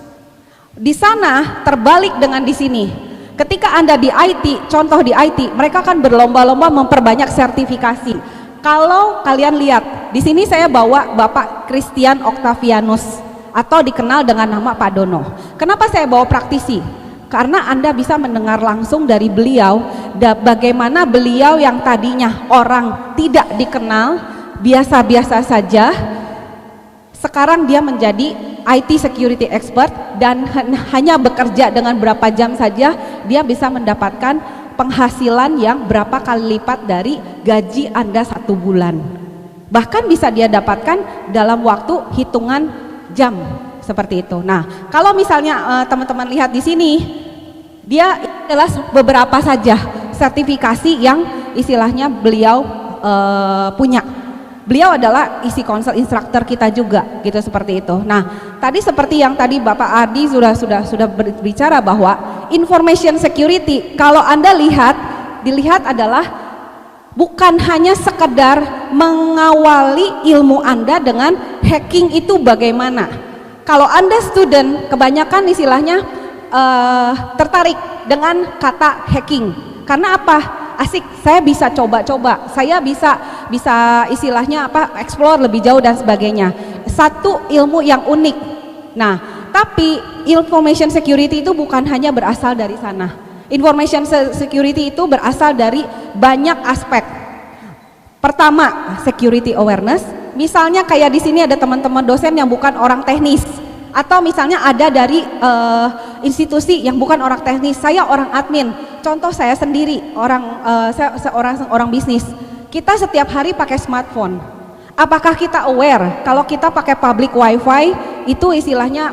Di sana terbalik dengan di sini. Ketika Anda di IT, contoh di IT, mereka akan berlomba-lomba memperbanyak sertifikasi. Kalau kalian lihat, di sini saya bawa Bapak Christian Octavianus atau dikenal dengan nama Pak Dono. Kenapa saya bawa praktisi? Karena Anda bisa mendengar langsung dari beliau bagaimana beliau yang tadinya orang tidak dikenal, biasa-biasa saja, sekarang dia menjadi IT security expert dan hanya bekerja dengan berapa jam saja dia bisa mendapatkan penghasilan yang berapa kali lipat dari gaji Anda 1 bulan. Bahkan bisa dia dapatkan dalam waktu hitungan jam, seperti itu. Nah, kalau misalnya teman-teman lihat di sini, dia adalah beberapa saja sertifikasi yang istilahnya beliau punya. Beliau adalah isi konsel instruktur kita juga, gitu, seperti itu. Nah, tadi seperti yang tadi Bapak Ardi sudah berbicara bahwa information security, kalau Anda dilihat adalah bukan hanya sekedar mengawali ilmu Anda dengan hacking itu bagaimana. Kalau Anda student, kebanyakan istilahnya tertarik dengan kata hacking. Karena apa? Asik, saya bisa coba-coba, saya bisa istilahnya explore lebih jauh dan sebagainya. Satu ilmu yang unik. Nah, tapi information security itu bukan hanya berasal dari sana. Information security itu berasal dari banyak aspek. Pertama, security awareness. Misalnya kayak di sini ada teman-teman dosen yang bukan orang teknis, atau misalnya ada dari institusi yang bukan orang teknis. Saya orang admin. Contoh saya sendiri, orang bisnis. Kita setiap hari pakai smartphone. Apakah kita aware kalau kita pakai public wifi itu istilahnya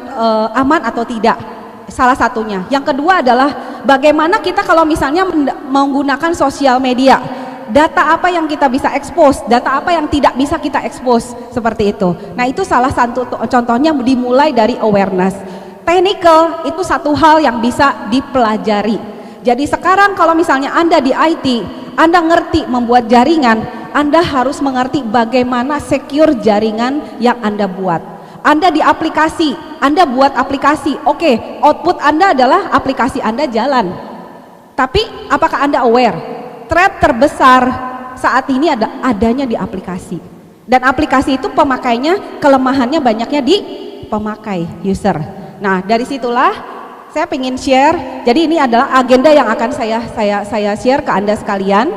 aman atau tidak? Salah satunya. Yang kedua adalah bagaimana kita kalau misalnya menggunakan sosial media. Data apa yang kita bisa expose, data apa yang tidak bisa kita expose, seperti itu. Nah, itu salah satu contohnya dimulai dari awareness. Technical itu satu hal yang bisa dipelajari. Jadi sekarang kalau misalnya Anda di IT, Anda ngerti membuat jaringan, Anda harus mengerti bagaimana secure jaringan yang Anda buat. Anda di aplikasi, Anda buat aplikasi, oke, output Anda adalah aplikasi Anda jalan. Tapi apakah Anda aware? Threat terbesar saat ini adanya di aplikasi. Dan aplikasi itu pemakainya, kelemahannya banyaknya di pemakai, user. Nah, dari situlah saya ingin share. Jadi ini adalah agenda yang akan saya share ke Anda sekalian.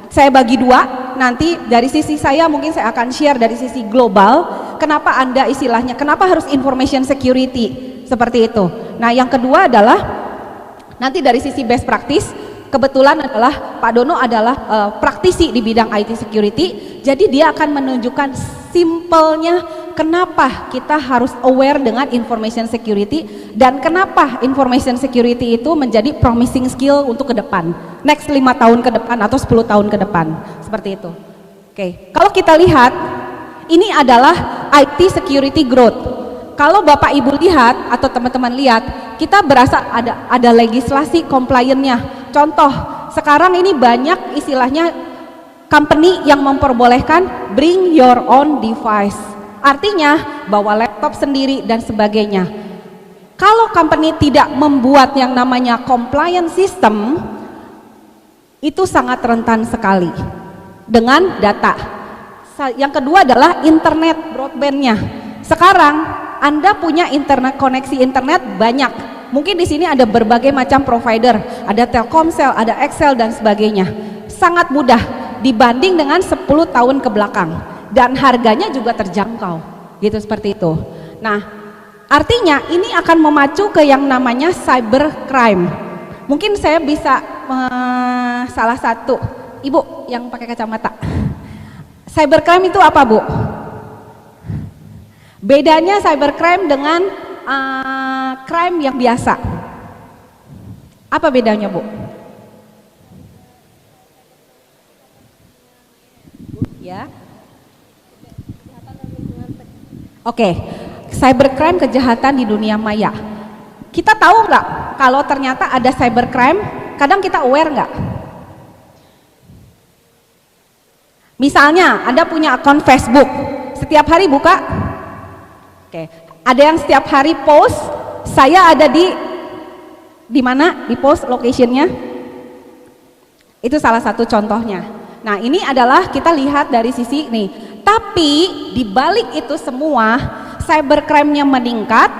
Saya bagi dua. Nanti dari sisi saya mungkin saya akan share dari sisi global. Kenapa Anda istilahnya, kenapa harus information security seperti itu. Nah, yang kedua adalah nanti dari sisi best practice, kebetulan adalah Pak Dono adalah praktisi di bidang IT security, jadi dia akan menunjukkan simpelnya kenapa kita harus aware dengan information security dan kenapa information security itu menjadi promising skill untuk ke depan, next 5 tahun ke depan atau 10 tahun ke depan, seperti itu. Oke, kalau kita lihat, ini adalah IT security growth. Kalau Bapak Ibu lihat atau teman-teman lihat, kita berasa ada legislasi compliance-nya. Contoh, sekarang ini banyak istilahnya company yang memperbolehkan bring your own device. Artinya bawa laptop sendiri dan sebagainya. Kalau company tidak membuat yang namanya compliance system, itu sangat rentan sekali dengan data. Yang kedua adalah internet broadband-nya. Sekarang Anda punya internet, koneksi internet banyak. Mungkin di sini ada berbagai macam provider, ada Telkomsel, ada XL dan sebagainya. Sangat mudah dibanding dengan 10 tahun ke belakang dan harganya juga terjangkau. Gitu seperti itu. Nah, artinya ini akan memacu ke yang namanya cybercrime. Mungkin saya bisa salah satu Ibu yang pakai kacamata. Cybercrime itu apa, Bu? Bedanya cybercrime dengan crime yang biasa. Apa bedanya, Bu? Ya. Oke, cybercrime kejahatan di dunia maya. Kita tahu nggak kalau ternyata ada cybercrime? Kadang kita aware nggak? Misalnya, Anda punya akun Facebook, setiap hari buka. Oke, ada yang setiap hari post, saya ada di mana? Di post location-nya. Itu salah satu contohnya. Nah, ini adalah kita lihat dari sisi nih. Tapi di balik itu semua, cybercrime-nya meningkat,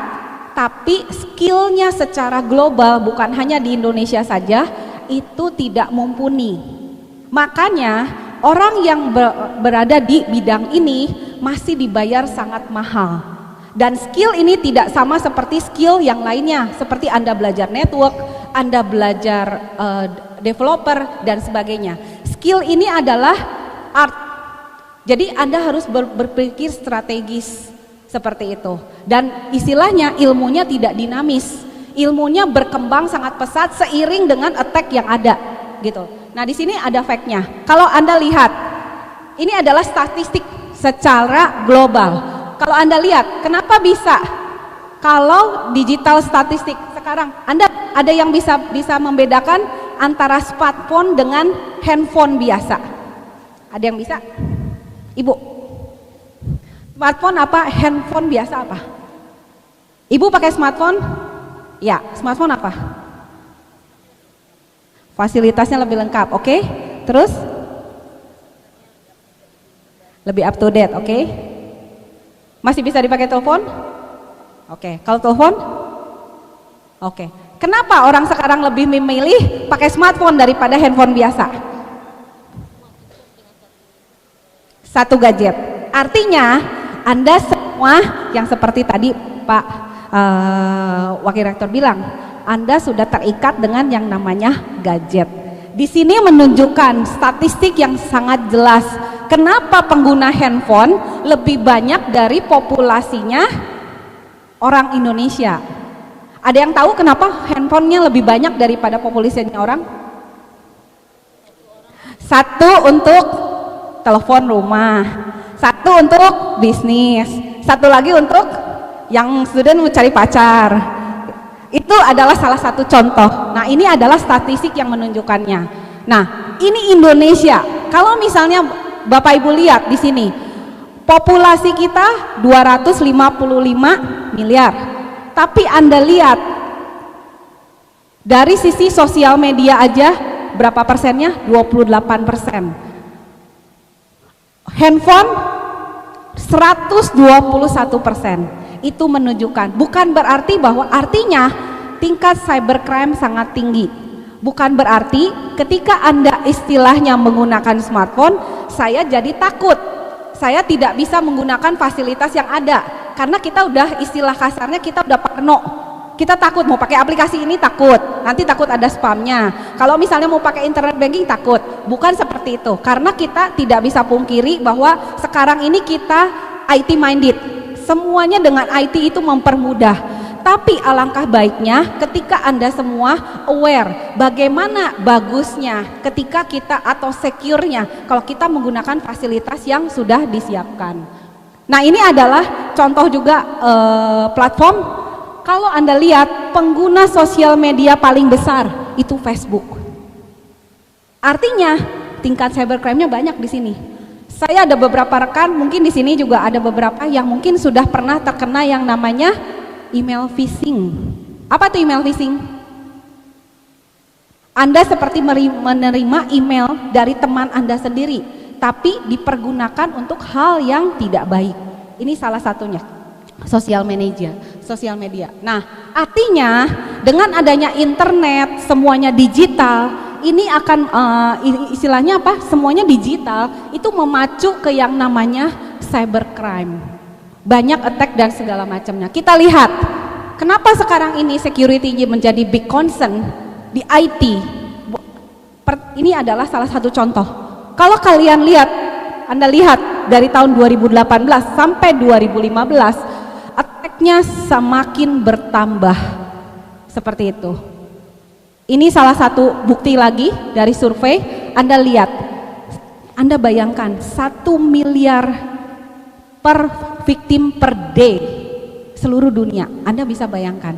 tapi skill-nya secara global bukan hanya di Indonesia saja itu tidak mumpuni. Makanya orang yang berada di bidang ini masih dibayar sangat mahal. Dan skill ini tidak sama seperti skill yang lainnya, seperti Anda belajar network, Anda belajar developer dan sebagainya. Skill ini adalah art. Jadi Anda harus berpikir strategis seperti itu. Dan istilahnya ilmunya tidak dinamis. Ilmunya berkembang sangat pesat seiring dengan attack yang ada, gitu. Nah, di sini ada fact-nya. Kalau Anda lihat, ini adalah statistik secara global. Kalau Anda lihat, kenapa bisa? Kalau digital statistik sekarang, Anda ada yang bisa membedakan antara smartphone dengan handphone biasa? Ada yang bisa? Ibu, smartphone apa? Handphone biasa apa? Ibu pakai smartphone? Ya, smartphone apa? Fasilitasnya lebih lengkap, oke? Terus? Lebih up to date, oke? Masih bisa dipakai telepon? Oke, kalau telepon? Oke. Kenapa orang sekarang lebih memilih pakai smartphone daripada handphone biasa? Satu gadget. Artinya Anda semua yang seperti tadi Pak Wakil Rektor bilang, Anda sudah terikat dengan yang namanya gadget. Di sini menunjukkan statistik yang sangat jelas. Kenapa pengguna handphone lebih banyak dari populasinya orang Indonesia? Ada yang tahu kenapa handphonenya lebih banyak daripada populasinya orang? Satu untuk telepon rumah, satu untuk bisnis, satu lagi untuk yang student mau cari pacar. Itu adalah salah satu contoh. Nah, ini adalah statistik yang menunjukkannya. Nah, ini Indonesia. Kalau misalnya Bapak Ibu lihat di sini, populasi kita 255 miliar. Tapi Anda lihat Dari sisi sosial media aja berapa persennya? 28%. Handphone 121%. Itu menunjukkan, bukan berarti bahwa artinya tingkat cybercrime sangat tinggi. Bukan berarti ketika Anda istilahnya menggunakan smartphone, saya jadi takut. Saya tidak bisa menggunakan fasilitas yang ada karena kita udah, istilah kasarnya kita udah parno. Kita takut mau pakai aplikasi ini, takut nanti takut ada spamnya. Kalau misalnya mau pakai internet banking, takut. Bukan seperti itu, karena kita tidak bisa pungkiri bahwa sekarang ini kita IT minded. Semuanya dengan IT itu mempermudah. Tapi alangkah baiknya ketika Anda semua aware bagaimana bagusnya ketika kita atau secure-nya kalau kita menggunakan fasilitas yang sudah disiapkan. Nah, ini adalah contoh juga platform. Kalau Anda lihat pengguna sosial media paling besar itu Facebook. Artinya tingkat cybercrime-nya banyak di sini. Saya ada beberapa rekan, mungkin di sini juga ada beberapa yang mungkin sudah pernah terkena yang namanya email phishing. Apa tuh email phishing? Anda seperti menerima email dari teman Anda sendiri, tapi dipergunakan untuk hal yang tidak baik. Ini salah satunya, sosial media. Nah, artinya dengan adanya internet, semuanya digital, ini akan istilahnya apa? Semuanya digital, itu memacu ke yang namanya cybercrime. Banyak attack dan segala macamnya. Kita lihat, kenapa sekarang ini security menjadi big concern di IT. Ini adalah salah satu contoh. Kalau kalian lihat, Anda lihat dari tahun 2018 sampai 2015, attack-nya semakin bertambah. Seperti itu. Ini salah satu bukti lagi dari survei. Anda lihat, Anda bayangkan 1 miliar per victim per day seluruh dunia. Anda bisa bayangkan.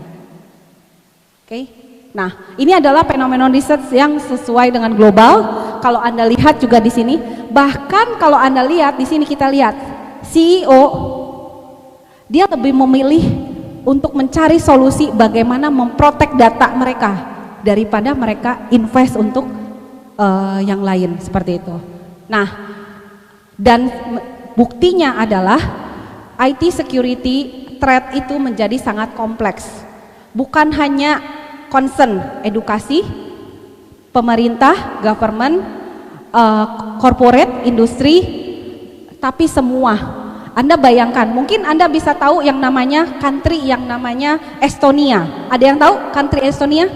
Oke. Nah, ini adalah fenomena research yang sesuai dengan global. Kalau Anda lihat juga di sini, bahkan kalau Anda lihat di sini, kita lihat CEO dia lebih memilih untuk mencari solusi bagaimana memprotek data mereka daripada mereka invest untuk yang lain seperti itu. Nah, dan buktinya adalah IT security threat itu menjadi sangat kompleks. Bukan hanya concern edukasi, pemerintah, government, corporate, industri, tapi semua. Anda bayangkan, mungkin Anda bisa tahu yang namanya country yang namanya Estonia. Ada yang tahu country Estonia?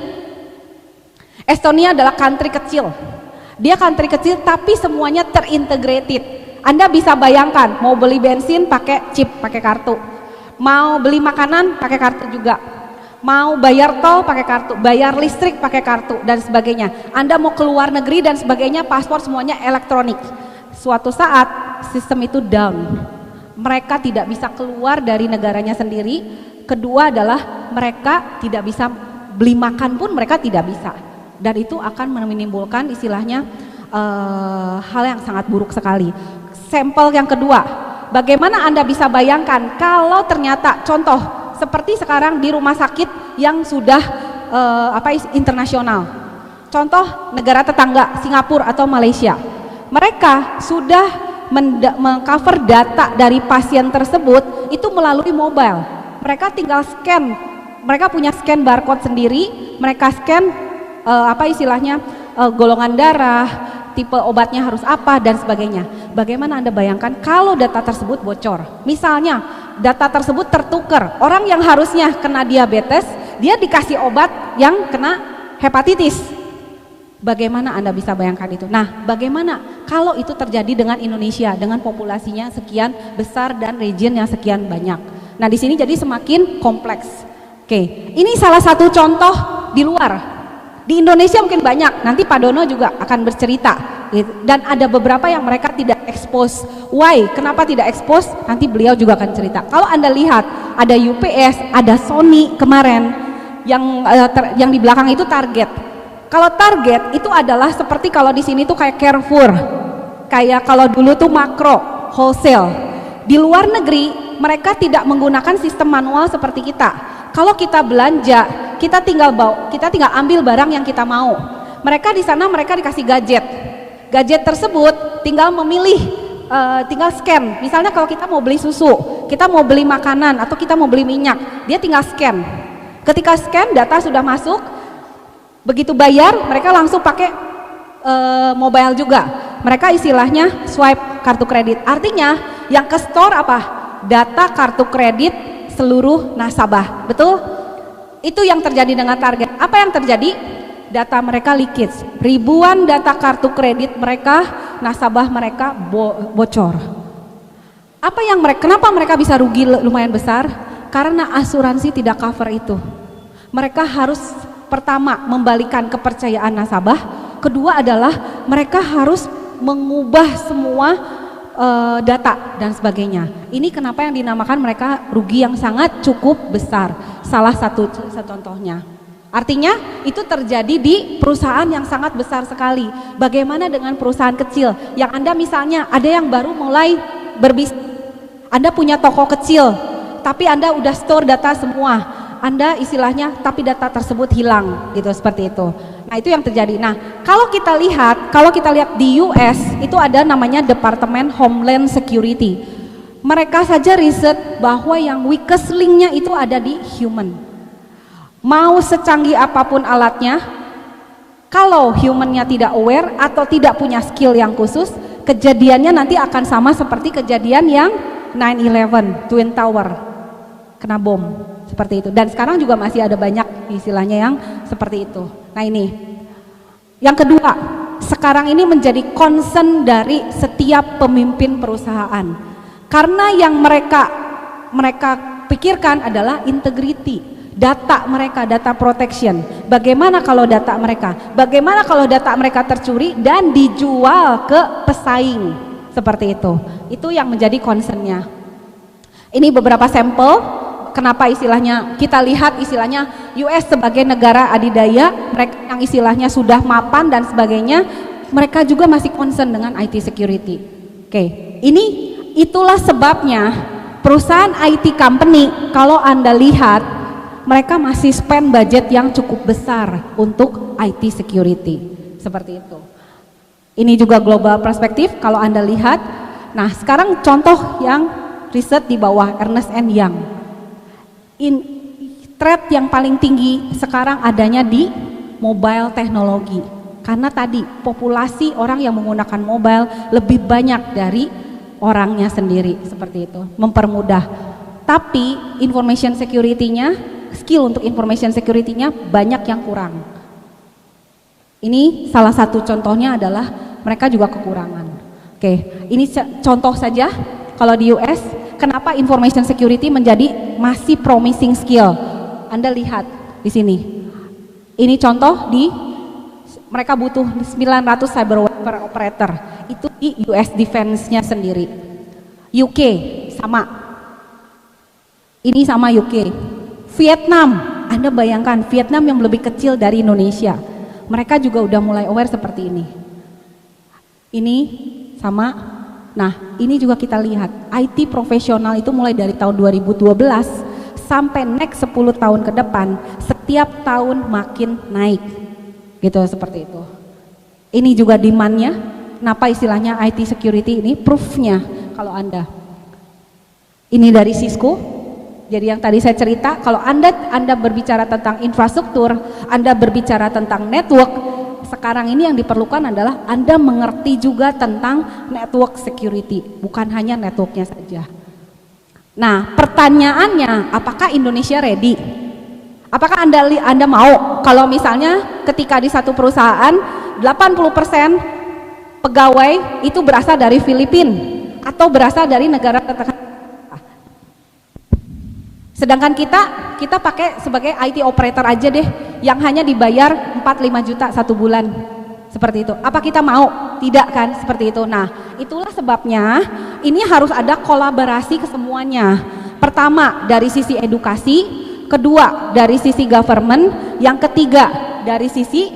Estonia adalah country kecil. Dia country kecil tapi semuanya terintegrated. Anda bisa bayangkan, mau beli bensin pakai chip, pakai kartu. Mau beli makanan pakai kartu juga. Mau bayar tol pakai kartu, bayar listrik pakai kartu dan sebagainya. Anda mau keluar negeri dan sebagainya, paspor semuanya elektronik. Suatu saat sistem itu down. Mereka tidak bisa keluar dari negaranya sendiri. Kedua adalah mereka tidak bisa beli makan pun mereka tidak bisa. Dan itu akan menimbulkan istilahnya hal yang sangat buruk sekali. Sampel yang kedua, bagaimana Anda bisa bayangkan kalau ternyata contoh seperti sekarang di rumah sakit yang sudah internasional. Contoh negara tetangga Singapura atau Malaysia. Mereka sudah mengcover data dari pasien tersebut itu melalui mobile. Mereka tinggal scan. Mereka punya scan barcode sendiri, mereka scan golongan darah, tipe obatnya harus apa dan sebagainya. Bagaimana Anda bayangkan kalau data tersebut bocor? Misalnya data tersebut tertukar, orang yang harusnya kena diabetes, dia dikasih obat yang kena hepatitis. Bagaimana Anda bisa bayangkan itu? Nah, bagaimana kalau itu terjadi dengan Indonesia dengan populasinya sekian besar dan region yang sekian banyak? Nah, di sini jadi semakin kompleks. Oke, ini salah satu contoh di luar. Di Indonesia mungkin banyak, nanti Pak Dono juga akan bercerita gitu. Dan ada beberapa yang mereka tidak expose. Why? Kenapa tidak expose? Nanti beliau juga akan cerita. Kalau Anda lihat, ada UPS, ada Sony kemarin, yang di belakang itu Target. Kalau Target itu adalah seperti kalau di sini tuh kayak Carrefour, kayak kalau dulu tuh Makro, wholesale. Di luar negeri mereka tidak menggunakan sistem manual seperti kita. Kalau kita belanja, kita tinggal ambil barang yang kita mau. Mereka di sana mereka dikasih gadget. Gadget tersebut tinggal memilih, tinggal scan. Misalnya kalau kita mau beli susu, kita mau beli makanan atau kita mau beli minyak, dia tinggal scan. Ketika scan, data sudah masuk. Begitu bayar, mereka langsung pakai mobile juga. Mereka istilahnya swipe kartu kredit. Artinya yang ke store apa? Data kartu kredit seluruh nasabah, betul? Itu yang terjadi dengan target. Apa yang terjadi? Data mereka leakage. Ribuan data kartu kredit mereka, nasabah mereka bocor. Kenapa mereka bisa rugi lumayan besar? Karena asuransi tidak cover itu. Mereka harus pertama membalikan kepercayaan nasabah, kedua adalah mereka harus mengubah semua data dan sebagainya. Ini kenapa yang dinamakan mereka rugi yang sangat cukup besar. Salah satu contohnya. Artinya itu terjadi di perusahaan yang sangat besar sekali. Bagaimana dengan perusahaan kecil yang Anda misalnya ada yang baru mulai berbisnis, Anda punya toko kecil, tapi Anda udah store data semua. Anda istilahnya tapi data tersebut hilang gitu, seperti itu. Nah, itu yang terjadi. Nah, kalau kita lihat di US itu ada namanya Departemen Homeland Security. Mereka saja riset bahwa yang weakest linknya itu ada di human. Mau secanggih apapun alatnya, kalau humannya tidak aware atau tidak punya skill yang khusus, kejadiannya nanti akan sama seperti kejadian yang 9/11 Twin Tower, kena bom seperti itu. Dan sekarang juga masih ada banyak istilahnya yang seperti itu. Nah, ini yang kedua, sekarang ini menjadi concern dari setiap pemimpin perusahaan, karena yang mereka pikirkan adalah integrity data mereka, data protection. Bagaimana kalau data mereka tercuri dan dijual ke pesaing, seperti itu. Itu yang menjadi concernnya. Ini beberapa sampel. Kenapa istilahnya kita lihat istilahnya US sebagai negara adidaya, mereka yang istilahnya sudah mapan dan sebagainya, mereka juga masih concern dengan IT security. Oke, itulah sebabnya perusahaan IT company kalau Anda lihat mereka masih spend budget yang cukup besar untuk IT security, seperti itu. Ini juga global perspektif kalau Anda lihat. Nah, sekarang contoh yang riset di bawah Ernst & Young. Threat yang paling tinggi sekarang adanya di mobile teknologi, karena tadi populasi orang yang menggunakan mobile lebih banyak dari orangnya sendiri, seperti itu, mempermudah. Tapi information security-nya, skill untuk information security-nya banyak yang kurang. Ini salah satu contohnya adalah mereka juga kekurangan. Oke, ini contoh saja kalau di US. Kenapa information security menjadi masih promising skill? Anda lihat di sini. Ini contoh mereka butuh 900 cyber per operator. Itu di US defense-nya sendiri. UK sama. Ini sama UK. Vietnam, Anda bayangkan Vietnam yang lebih kecil dari Indonesia. Mereka juga udah mulai aware seperti ini. Ini sama. Nah, ini juga kita lihat, IT profesional itu mulai dari tahun 2012 sampai next 10 tahun ke depan, setiap tahun makin naik, gitu, seperti itu. Ini juga demand-nya, kenapa istilahnya IT security ini, proof-nya kalau Anda. Ini dari Cisco, jadi yang tadi saya cerita, kalau Anda berbicara tentang infrastruktur, Anda berbicara tentang network, sekarang ini yang diperlukan adalah Anda mengerti juga tentang network security, bukan hanya networknya saja. Nah, pertanyaannya, apakah Indonesia ready? Apakah Anda mau kalau misalnya ketika di satu perusahaan 80% pegawai itu berasal dari Filipina atau berasal dari negara tetangga? Sedangkan kita pakai sebagai IT operator aja deh, yang hanya dibayar 4-5 juta satu bulan, seperti itu. Apa kita mau? Tidak kan, seperti itu. Nah, itulah sebabnya ini harus ada kolaborasi ke semuanya. Pertama dari sisi edukasi, kedua dari sisi government, yang ketiga dari sisi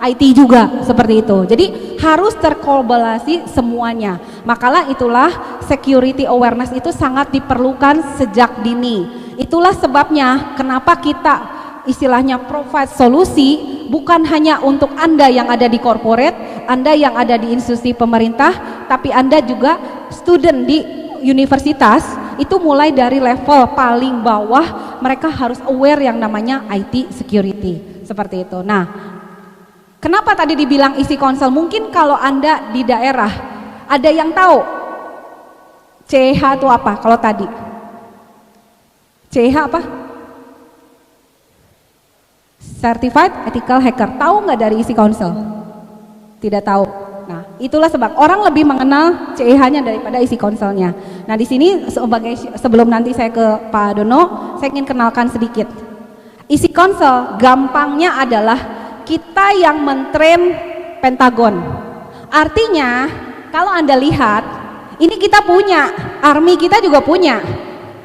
IT juga seperti itu. Jadi harus terkolaborasi semuanya. Makalah itulah security awareness itu sangat diperlukan sejak dini. Itulah sebabnya kenapa kita istilahnya provide solusi bukan hanya untuk Anda yang ada di corporate, Anda yang ada di institusi pemerintah, tapi Anda juga student di universitas. Itu mulai dari level paling bawah mereka harus aware yang namanya IT security seperti itu. Nah, kenapa tadi dibilang isi konsel? Mungkin kalau Anda di daerah ada yang tahu CH itu apa? Kalau tadi CH apa? Certified Ethical Hacker. Tahu nggak dari isi konsel? Tidak tahu. Nah, itulah sebab orang lebih mengenal CEH-nya daripada isi konselnya. Nah, di sini sebelum nanti saya ke Pak Dono, saya ingin kenalkan sedikit. Isi konsel gampangnya adalah kita yang mentrain Pentagon. Artinya, kalau Anda lihat, ini kita punya, army kita juga punya.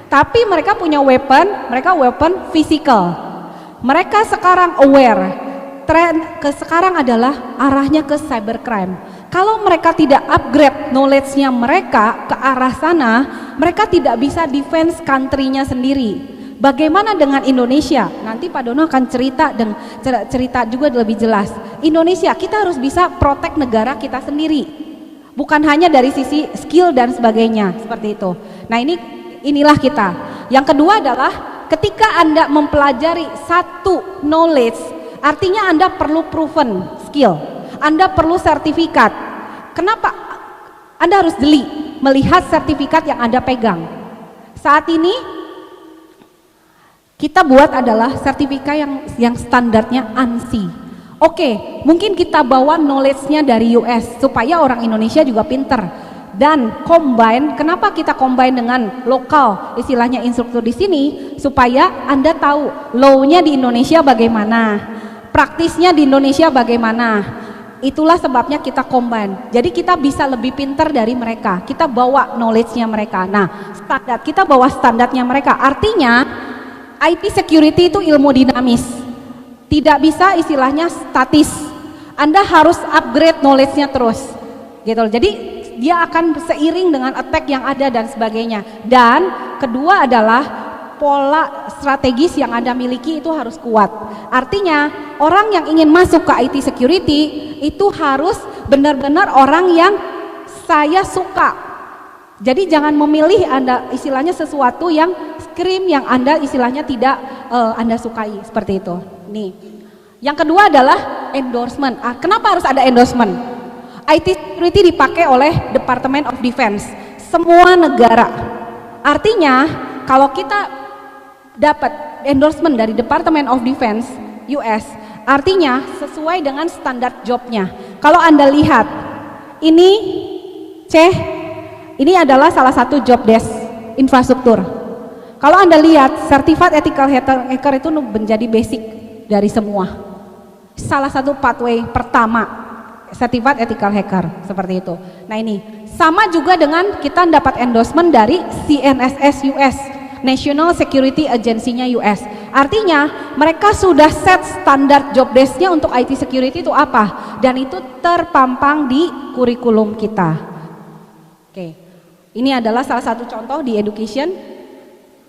Tapi mereka punya weapon, mereka weapon physical. Mereka sekarang aware. Tren sekarang adalah arahnya ke cybercrime. Kalau mereka tidak upgrade knowledge-nya mereka ke arah sana, mereka tidak bisa defense country-nya sendiri. Bagaimana dengan Indonesia? Nanti Pak Dono akan cerita juga lebih jelas. Indonesia, kita harus bisa protect negara kita sendiri. Bukan hanya dari sisi skill dan sebagainya, seperti itu. Nah, inilah kita. Yang kedua adalah ketika Anda mempelajari satu knowledge, artinya Anda perlu proven skill, Anda perlu sertifikat. Kenapa? Anda harus jeli melihat sertifikat yang Anda pegang. Saat ini kita buat adalah sertifikat yang standarnya ANSI. Oke, mungkin kita bawa knowledge-nya dari US supaya orang Indonesia juga pinter. Dan combine, kenapa kita combine dengan lokal, istilahnya instruktur di sini, supaya Anda tahu law-nya di Indonesia bagaimana, praktisnya di Indonesia bagaimana. Itulah sebabnya kita combine. Jadi kita bisa lebih pintar dari mereka. Kita bawa knowledge-nya mereka. Nah, standar kita bawa standarnya mereka. Artinya IT security itu ilmu dinamis. Tidak bisa istilahnya statis. Anda harus upgrade knowledge-nya terus. Gitu. Jadi dia akan seiring dengan attack yang ada dan sebagainya. Dan kedua adalah pola strategis yang Anda miliki itu harus kuat. Artinya orang yang ingin masuk ke IT security itu harus benar-benar orang yang saya suka. Jadi jangan memilih Anda istilahnya sesuatu yang scream yang Anda istilahnya tidak Anda sukai, seperti itu. Nih. Yang kedua adalah endorsement. Kenapa harus ada endorsement? IT security dipakai oleh Department of Defense, semua negara. Artinya kalau kita dapat endorsement dari Department of Defense US, artinya sesuai dengan standar jobnya. Kalau Anda lihat ini ini adalah salah satu job desk infrastruktur. Kalau Anda lihat Certified Ethical Hacker itu menjadi basic dari semua. Salah satu pathway pertama Certified Ethical Hacker, seperti itu. Nah, ini sama juga dengan kita dapat endorsement dari CNSS US, National Security Agency-nya US. Artinya mereka sudah set standar job desk-nya untuk IT security itu apa, dan itu terpampang di kurikulum kita. Oke, ini adalah salah satu contoh di education.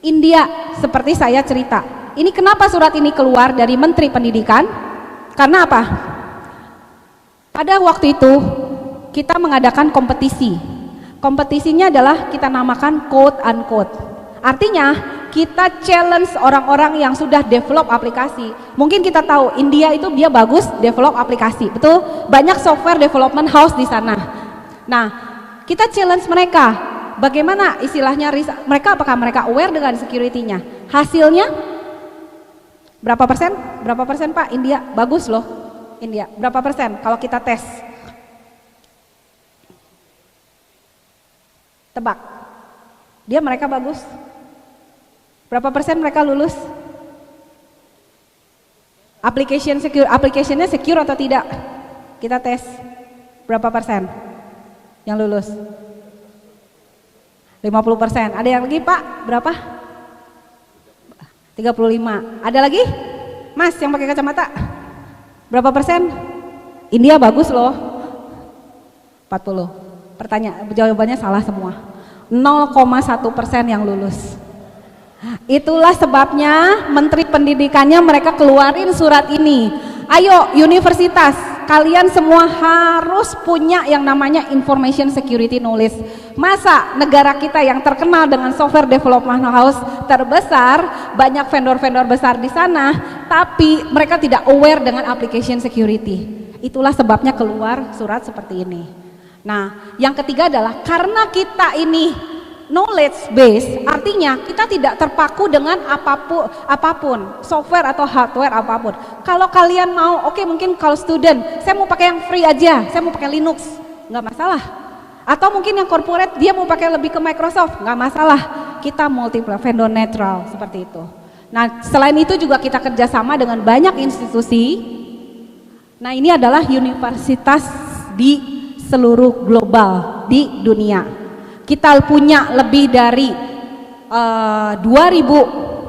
India, seperti saya cerita, ini kenapa surat ini keluar dari Menteri Pendidikan? Karena apa? Pada waktu itu kita mengadakan kompetisi. Kompetisinya adalah kita namakan quote unquote. Artinya kita challenge orang-orang yang sudah develop aplikasi. Mungkin kita tahu India itu dia bagus develop aplikasi, betul? Banyak software development house di sana. Nah, kita challenge mereka. Bagaimana istilahnya mereka, apakah mereka aware dengan security-nya? Hasilnya berapa persen? Berapa persen Pak? India bagus loh. India berapa persen kalau kita tes? Tebak. Mereka bagus. Berapa persen mereka lulus? Application-nya secure atau tidak? Kita tes. Berapa persen yang lulus? 50%. Ada yang lagi Pak? Berapa? 35. Ada lagi? Mas yang pakai kacamata? Berapa persen? India bagus loh, 40. Jawabannya salah semua. 0,1% yang lulus. Itulah sebabnya Menteri Pendidikannya mereka keluarin surat ini. Ayo universitas, kalian semua harus punya yang namanya information security knowledge. Masa negara kita yang terkenal dengan software development house terbesar, banyak vendor-vendor besar di sana, tapi mereka tidak aware dengan application security. Itulah sebabnya keluar surat seperti ini. Nah, yang ketiga adalah karena kita ini knowledge base, artinya kita tidak terpaku dengan apapun, software atau hardware apapun. Kalau kalian mau, oke, mungkin kalau student, saya mau pakai yang free aja, saya mau pakai Linux, nggak masalah. Atau mungkin yang corporate dia mau pakai lebih ke Microsoft, nggak masalah. Kita multi vendor netral seperti itu. Nah, selain itu juga kita kerjasama dengan banyak institusi. Nah, ini adalah universitas di seluruh global di dunia. Kita punya lebih dari 2.000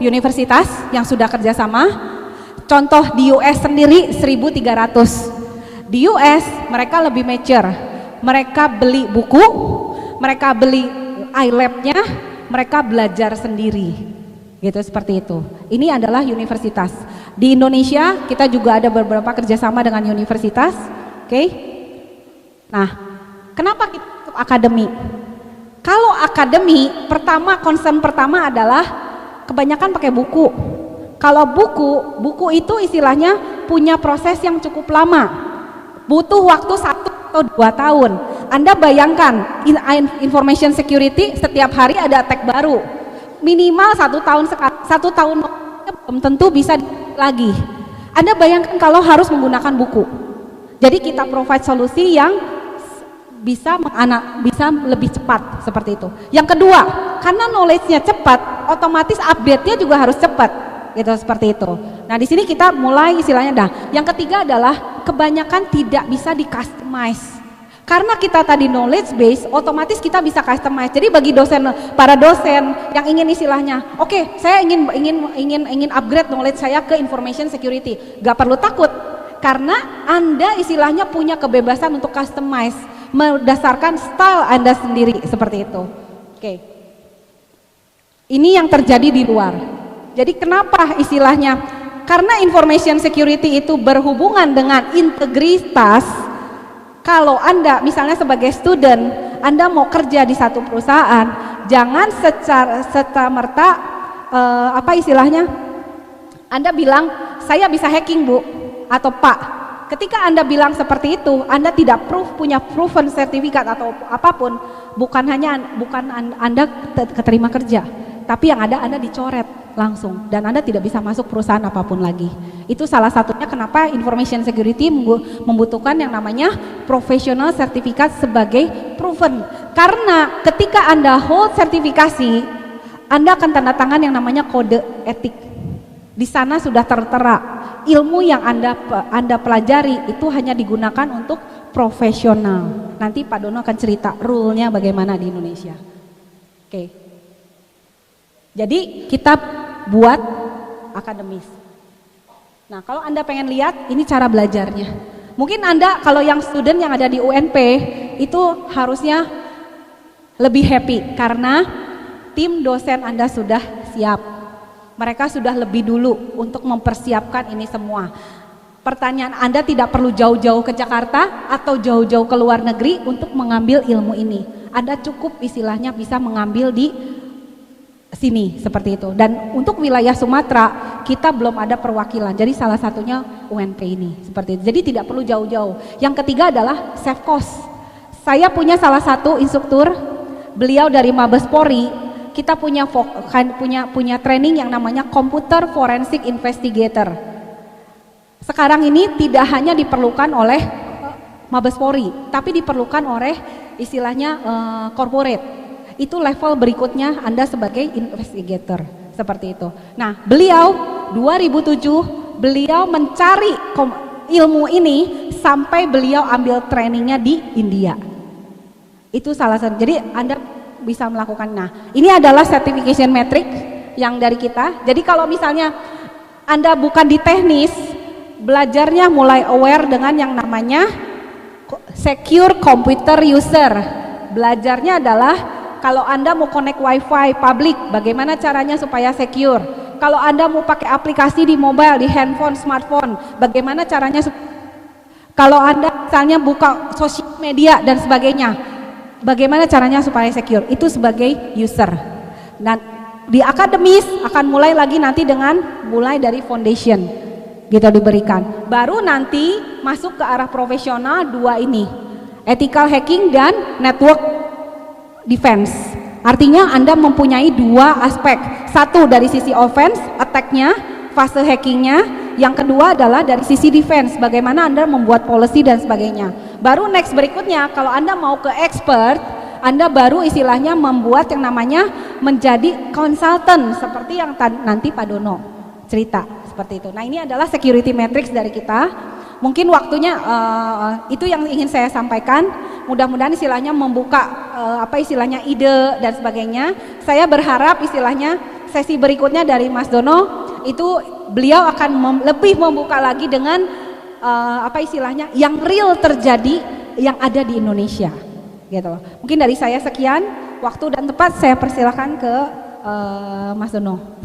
universitas yang sudah kerjasama. Contoh di US sendiri 1.300. Di US mereka lebih mature. Mereka beli buku, mereka beli iLab-nya, mereka belajar sendiri. Gitu, seperti itu. Ini adalah universitas. Di Indonesia kita juga ada beberapa kerjasama dengan universitas. Oke. Nah, kenapa kita masuk akademi? Kalau akademi, concern pertama adalah kebanyakan pakai buku. Kalau buku itu istilahnya punya proses yang cukup lama, butuh waktu 1 atau 2 tahun. Anda bayangkan, information security setiap hari ada attack baru, minimal 1 tahun sekali, 1 tahun belum tentu bisa lagi. Anda bayangkan kalau harus menggunakan buku. Jadi kita provide solusi yang bisa lebih cepat seperti itu. Yang kedua, karena knowledge-nya cepat, otomatis update-nya juga harus cepat, gitu, seperti itu. Nah, di sini kita mulai istilahnya Yang ketiga adalah kebanyakan tidak bisa di-customize. Karena kita tadi knowledge base, otomatis kita bisa customize. Jadi bagi para dosen yang ingin istilahnya, oke, saya ingin upgrade knowledge saya ke information security, gak perlu takut, karena Anda istilahnya punya kebebasan untuk customize berdasarkan style Anda sendiri, seperti itu. Oke. Ini yang terjadi di luar. Jadi kenapa istilahnya? Karena information security itu berhubungan dengan integritas. Kalau Anda misalnya sebagai student, Anda mau kerja di satu perusahaan, jangan serta-merta Anda bilang, saya bisa hacking, Bu, atau Pak. Ketika Anda bilang seperti itu, Anda tidak punya proven sertifikat atau apapun, bukan Anda keterima kerja, tapi yang ada Anda dicoret langsung dan Anda tidak bisa masuk perusahaan apapun lagi. Itu salah satunya kenapa information security membutuhkan yang namanya professional sertifikat sebagai proven. Karena ketika Anda hold sertifikasi, Anda akan tanda tangan yang namanya kode etik. Di sana sudah tertera ilmu yang Anda pelajari itu hanya digunakan untuk profesional. Nanti Pak Dono akan cerita rule-nya bagaimana di Indonesia. Oke. Jadi kita buat akademis. Nah, kalau Anda pengen lihat ini cara belajarnya. Mungkin Anda kalau yang student yang ada di UNP itu harusnya lebih happy karena tim dosen Anda sudah siap. Mereka sudah lebih dulu untuk mempersiapkan ini semua. Pertanyaan Anda tidak perlu jauh-jauh ke Jakarta atau jauh-jauh ke luar negeri untuk mengambil ilmu ini. Anda cukup istilahnya bisa mengambil di sini seperti itu. Dan untuk wilayah Sumatera kita belum ada perwakilan. Jadi salah satunya UNP ini seperti itu. Jadi tidak perlu jauh-jauh. Yang ketiga adalah save cost. Saya punya salah satu instruktur, beliau dari Mabes Polri. Kita punya training yang namanya Computer Forensic Investigator. Sekarang ini tidak hanya diperlukan oleh Mabes Polri, tapi diperlukan oleh istilahnya corporate. Itu level berikutnya Anda sebagai investigator, seperti itu. Nah, beliau 2007 beliau mencari ilmu ini sampai beliau ambil trainingnya di India. Itu salah satu. Jadi Anda bisa melakukan. Nah, ini adalah certification metric yang dari kita. Jadi kalau misalnya Anda bukan di teknis, belajarnya mulai aware dengan yang namanya secure computer user. Belajarnya adalah kalau Anda mau connect wifi public, bagaimana caranya supaya secure. Kalau Anda mau pakai aplikasi di mobile, di handphone, smartphone, bagaimana caranya. Kalau Anda misalnya buka sosial media dan sebagainya, bagaimana caranya supaya secure. Itu sebagai user. Dan di akademis akan mulai lagi nanti dengan mulai dari foundation gitu diberikan. Baru nanti masuk ke arah profesional dua ini, ethical hacking dan network defense. Artinya Anda mempunyai dua aspek. Satu dari sisi offense, attack-nya, fase hackingnya. Yang kedua adalah dari sisi defense, bagaimana Anda membuat policy dan sebagainya. Baru next berikutnya, kalau Anda mau ke expert, Anda baru istilahnya membuat yang namanya menjadi konsultan, seperti yang nanti Pak Dono cerita seperti itu. Nah, ini adalah security matrix dari kita. Mungkin waktunya itu yang ingin saya sampaikan. Mudah-mudahan istilahnya membuka istilahnya ide dan sebagainya. Saya berharap istilahnya sesi berikutnya dari Mas Dono itu beliau akan lebih membuka lagi dengan istilahnya yang real terjadi yang ada di Indonesia gitu. Mungkin dari saya sekian, waktu dan tempat saya persilakan ke Mas Dono.